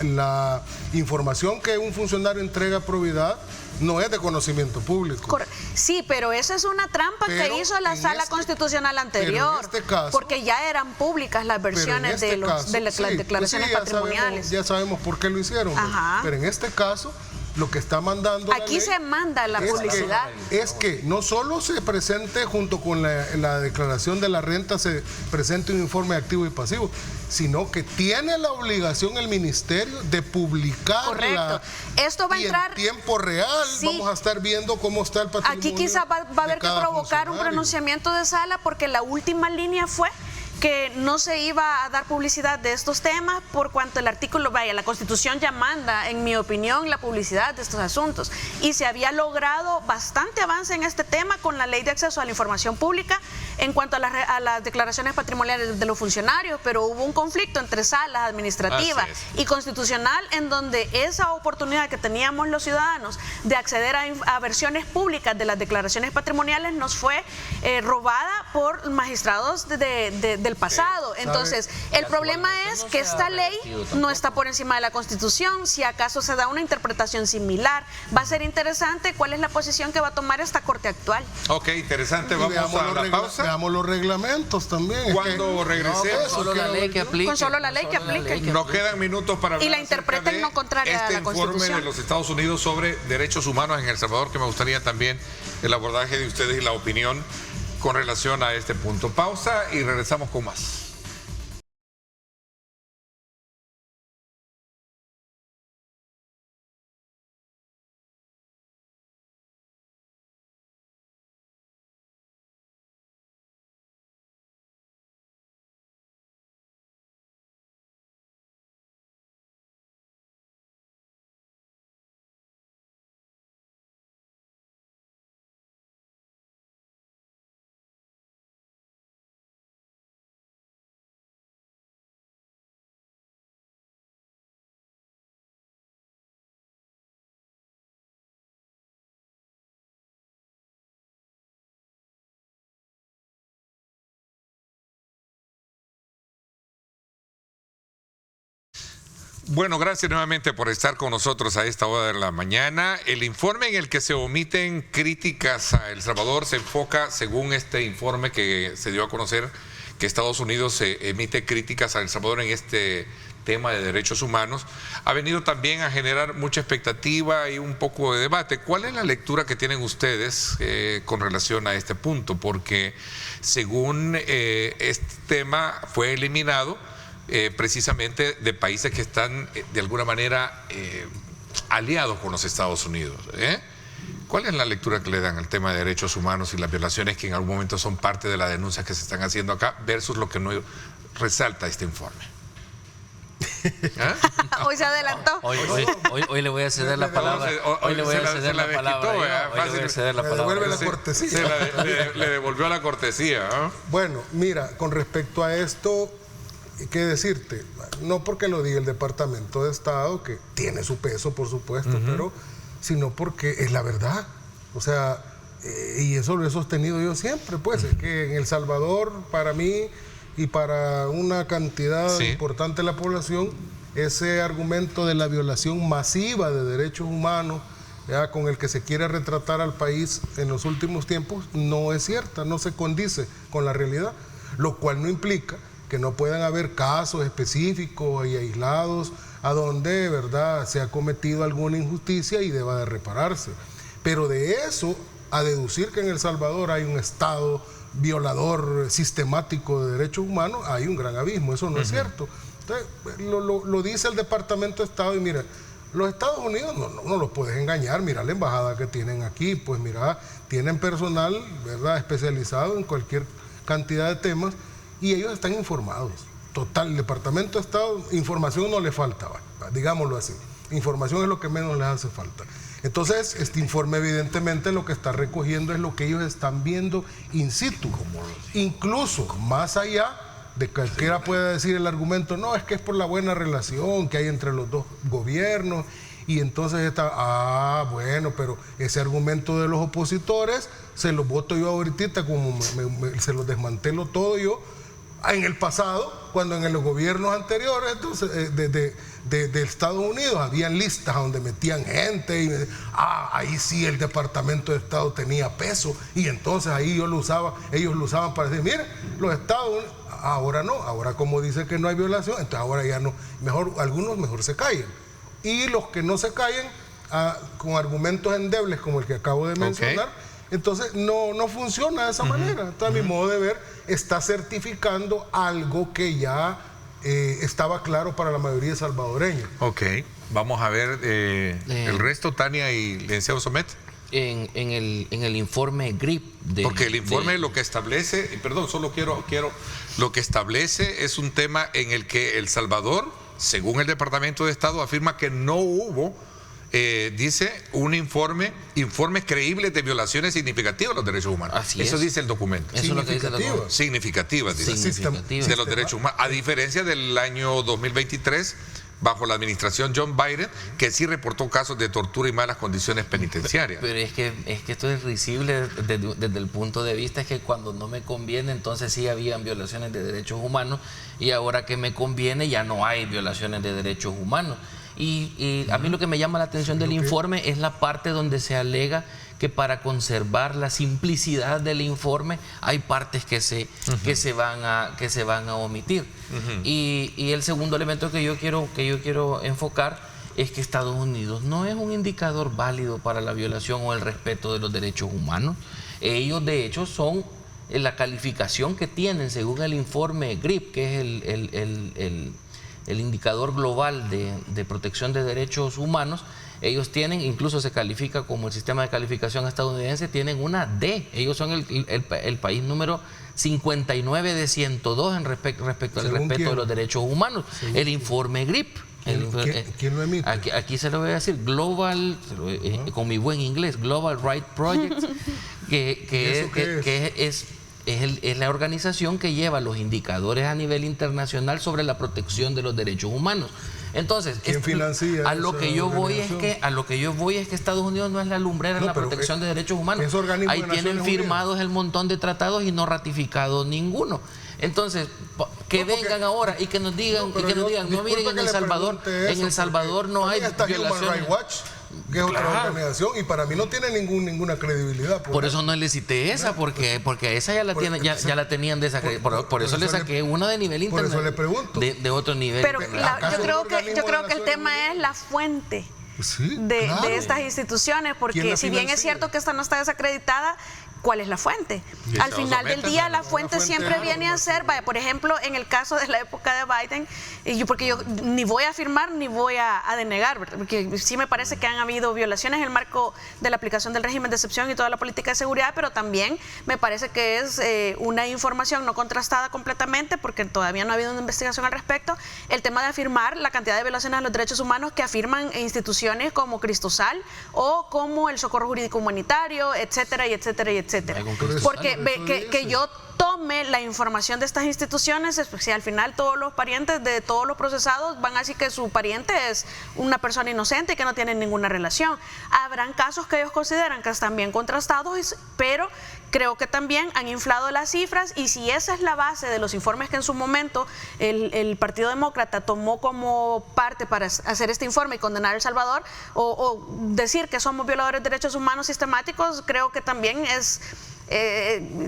la información que un funcionario entrega a probidad no es de conocimiento público. Sí, pero esa es una trampa que hizo la Sala Constitucional anterior, porque ya eran públicas las versiones de las declaraciones patrimoniales. Ya sabemos por qué lo hicieron, pero en este caso lo que está mandando aquí se manda la publicidad. Es que no solo se presente junto con la declaración de la renta, se presente un informe activo y pasivo, sino que tiene la obligación el ministerio de publicarla. Correcto. Esto va a entrar en tiempo real. Vamos a estar viendo cómo está el patrimonio. Aquí quizás va a haber que provocar un pronunciamiento de sala, porque la última línea fue que no se iba a dar publicidad de estos temas por cuanto el artículo, la Constitución ya manda, en mi opinión, la publicidad de estos asuntos. Y se había logrado bastante avance en este tema con la Ley de Acceso a la Información Pública en cuanto a las declaraciones patrimoniales de los funcionarios, pero hubo un conflicto entre salas administrativas y constitucional en donde esa oportunidad que teníamos los ciudadanos de acceder a versiones públicas de las declaraciones patrimoniales nos fue robada por magistrados del pasado. Entonces, el problema es que esta ley no está por encima de la Constitución. Si acaso se da una interpretación similar, va a ser interesante cuál es la posición que va a tomar esta Corte actual. Ok, interesante. Vamos a la pausa. Veamos los reglamentos también. Cuando regresemos, solo la ley que aplique. Con solo la ley que aplique. Nos quedan minutos para hablar y la interpreten no contraria a la Constitución. Este informe de los Estados Unidos sobre derechos humanos en El Salvador, que me gustaría también el abordaje de ustedes y la opinión con relación a este punto. Pausa y regresamos con más. Bueno, gracias nuevamente por estar con nosotros a esta hora de la mañana. El informe en el que se omiten críticas a El Salvador se enfoca, según este informe que se dio a conocer, que Estados Unidos se emite críticas a El Salvador en este tema de derechos humanos, ha venido también a generar mucha expectativa y un poco de debate. ¿Cuál es la lectura que tienen ustedes con relación a este punto? Porque según este tema fue eliminado precisamente de países que están de alguna manera aliados con los Estados Unidos. ¿Cuál es la lectura que le dan al tema de derechos humanos y las violaciones que en algún momento son parte de las denuncias que se están haciendo acá versus lo que no resalta este informe? Hoy se adelantó. Hoy le voy a ceder la palabra. Hoy le voy a ceder la palabra. La cortesía. Le devolvió la cortesía. Bueno, mira, con respecto a esto, ¿qué decirte? No porque lo diga el Departamento de Estado, que tiene su peso, por supuesto, pero sino porque es la verdad. O sea, y eso lo he sostenido yo siempre, pues, es que en El Salvador, para mí y para una cantidad importante de la población, ese argumento de la violación masiva de derechos humanos, ya, con el que se quiere retratar al país en los últimos tiempos, no es cierta, no se condice con la realidad, lo cual no implica que no puedan haber casos específicos y aislados a donde, ¿verdad?, se ha cometido alguna injusticia y deba de repararse. Pero de eso a deducir que en El Salvador hay un Estado violador sistemático de derechos humanos, hay un gran abismo, eso no es cierto. Entonces, lo dice el Departamento de Estado y mira, los Estados Unidos no los puedes engañar, mira la embajada que tienen aquí, pues mira, tienen personal, ¿verdad?, especializado en cualquier cantidad de temas y ellos están informados. Total, el Departamento de Estado, información no le falta, digámoslo así, información es lo que menos les hace falta. Entonces, este informe evidentemente lo que está recogiendo es lo que ellos están viendo in situ, incluso más allá de que cualquiera pueda decir el argumento, no, es que es por la buena relación que hay entre los dos gobiernos, y entonces está, bueno, pero ese argumento de los opositores se los voto yo ahorita, como se los desmantelo todo yo, en el pasado, cuando en los gobiernos anteriores, entonces, de Estados Unidos, habían listas donde metían gente, y ahí sí el Departamento de Estado tenía peso, y entonces ahí ellos lo usaban para decir, mire, los Estados Unidos, ahora no, ahora como dice que no hay violación, entonces ahora ya no, algunos mejor se callan, y los que no se callen, con argumentos endebles como el que acabo de mencionar, entonces no funciona de esa manera. Entonces, a mi modo de ver, está certificando algo que ya estaba claro para la mayoría de salvadoreños. Ok, vamos a ver el resto, Tania y licenciado Somet. En el informe GRIP porque el informe lo que establece, perdón, solo quiero lo que establece es un tema en el que El Salvador, según el Departamento de Estado, afirma que no hubo, dice un informes creíbles de violaciones significativas de los derechos humanos. Eso dice el documento. Eso es lo que dice el documento. Significativas de los derechos humanos, a diferencia del año 2023, bajo la administración John Biden, que sí reportó casos de tortura y malas condiciones penitenciarias. Pero es que esto es risible desde el punto de vista es que cuando no me conviene, entonces sí habían violaciones de derechos humanos, y ahora que me conviene ya no hay violaciones de derechos humanos. Y a mí lo que me llama la atención del informe es la parte donde se alega que para conservar la simplicidad del informe hay partes que se van a omitir. Y el segundo elemento que yo quiero enfocar es que Estados Unidos no es un indicador válido para la violación o el respeto de los derechos humanos. Ellos de hecho son la calificación que tienen según el informe GRIP, que es el indicador global de protección de derechos humanos. Ellos tienen, incluso se califica como el sistema de calificación estadounidense, tienen una D. Ellos son el país número 59 de 102 en respecto al respeto de los derechos humanos. El informe GRIP. ¿Quién lo emite? Aquí se lo voy a decir, Global, con mi buen inglés, Global Rights Project, que es la organización que lleva los indicadores a nivel internacional sobre la protección de los derechos humanos. Entonces, ¿quién financia a lo que yo voy es que Estados Unidos no es la lumbrera en la protección de derechos humanos. Ahí tienen firmados el montón de tratados y no ratificados ninguno. Entonces, que vengan ahora y que nos digan, no miren, en El Salvador no hay violaciones. Que es otra organización, y para mí no tiene ninguna credibilidad. Por eso no le cité esa, porque esa ya la tenían desacreditada. Por eso le saqué una de nivel internacional. Por eso le pregunto. De otro nivel. Pero yo creo que el tema es la fuente de estas instituciones, porque si bien es cierto que esta no está desacreditada, ¿cuál es la fuente? Al final del día, la fuente siempre viene a ser, por ejemplo, en el caso de la época de Biden, porque yo ni voy a afirmar ni voy a denegar, porque sí me parece que han habido violaciones en el marco de la aplicación del régimen de excepción y toda la política de seguridad, pero también me parece que es una información no contrastada completamente, porque todavía no ha habido una investigación al respecto, el tema de afirmar la cantidad de violaciones a los derechos humanos que afirman instituciones como Cristosal o como el Socorro Jurídico Humanitario, etcétera, y etcétera, y etcétera. etcétera. Porque que yo tome la información de estas instituciones, si al final todos los parientes de todos los procesados van a decir que su pariente es una persona inocente y que no tienen ninguna relación. Habrán casos que ellos consideran que están bien contrastados, pero creo que también han inflado las cifras, y si esa es la base de los informes que en su momento el Partido Demócrata tomó como parte para hacer este informe y condenar a El Salvador, o decir que somos violadores de derechos humanos sistemáticos, creo que también es...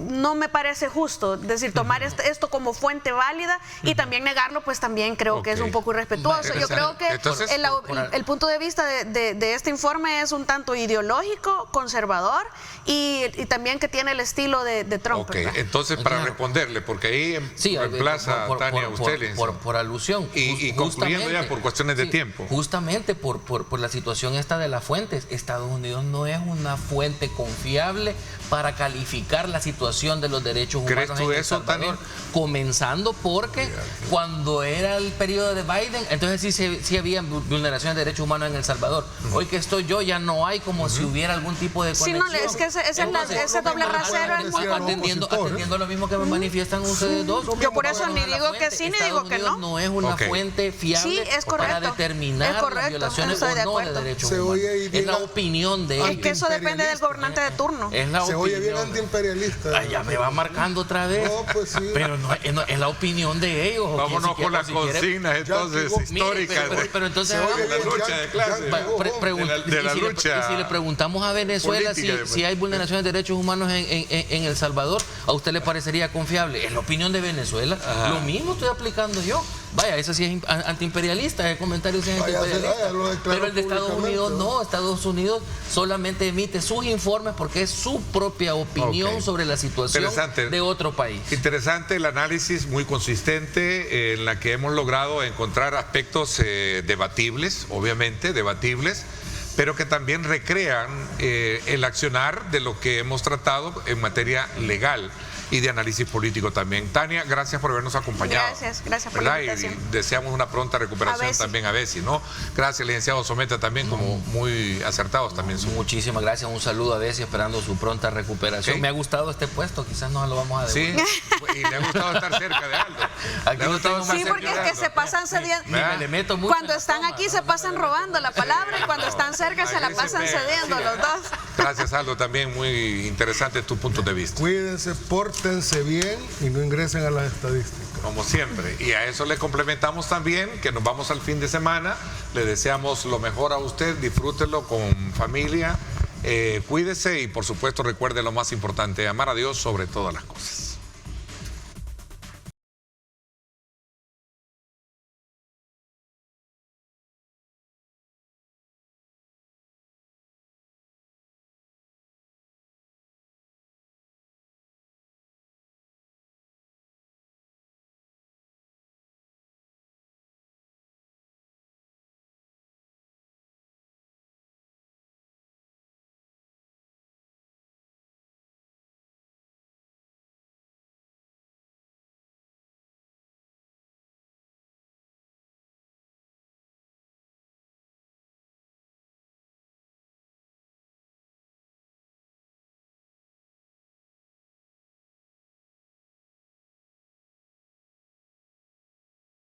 no me parece justo, es decir, tomar esto como fuente válida y también negarlo, pues también creo que es un poco irrespetuoso. Yo creo que el punto de vista de este informe es un tanto ideológico, conservador y también que tiene el estilo de Trump. Entonces, para responderle, porque ahí reemplaza a Tania a usted por alusión y concluyendo ya por cuestiones de tiempo. Justamente por la situación esta de las fuentes, Estados Unidos no es una fuente confiable para calificar la situación de los derechos humanos en El Salvador, comenzando porque cuando era el periodo de Biden, entonces sí había vulneraciones de derechos humanos en El Salvador. Hoy que estoy yo ya no hay como si hubiera algún tipo de conexión. Sí, no, es que ese doble rasero es muy atendiendo lo mismo que me manifiestan ustedes dos. Yo por eso ni digo que sí ni digo que no. No es una fuente fiable para determinar las violaciones o no de derechos humanos. Es la opinión de ellos. Es que eso depende del gobernante de turno. Se oye bien antiimperialista. Ya me va marcando otra vez. No, pues sí. Pero no, es la opinión de ellos. Vámonos con las consignas entonces históricas. Pero entonces de la lucha de clases. De la lucha. Y si le preguntamos a Venezuela si hay vulneraciones de derechos humanos en El Salvador, ¿a usted le parecería confiable? Es la opinión de Venezuela. Lo mismo estoy aplicando yo. Vaya, eso sí es antiimperialista, el comentario sí es antiimperialista. Pero el de Estados Unidos no. Estados Unidos solamente emite sus informes porque es su propia opinión sobre la situación de otro país. Interesante el análisis, muy consistente, en la que hemos logrado encontrar aspectos debatibles, obviamente debatibles, pero que también recrean el accionar de lo que hemos tratado en materia legal y de análisis político también. Tania, gracias por habernos acompañado. Gracias por la invitación. Y deseamos una pronta recuperación también a Bessie, ¿no? Gracias, licenciado Someta, también como muy acertados también. Muchísimas gracias, un saludo a Bessie, esperando su pronta recuperación. Me ha gustado este puesto, quizás no lo vamos a devolver. Sí, y le ha gustado estar cerca de Aldo. Sí, porque es que se pasan cediendo. Cuando están aquí se pasan robando la palabra y cuando están cerca se la pasan cediendo los dos. Gracias, Aldo, también muy interesante tu punto de vista. Cuídense, pórtense bien y no ingresen a las estadísticas. Como siempre. Y a eso le complementamos también que nos vamos al fin de semana. Le deseamos lo mejor a usted, disfrútelo con familia, cuídese y por supuesto recuerde lo más importante, amar a Dios sobre todas las cosas.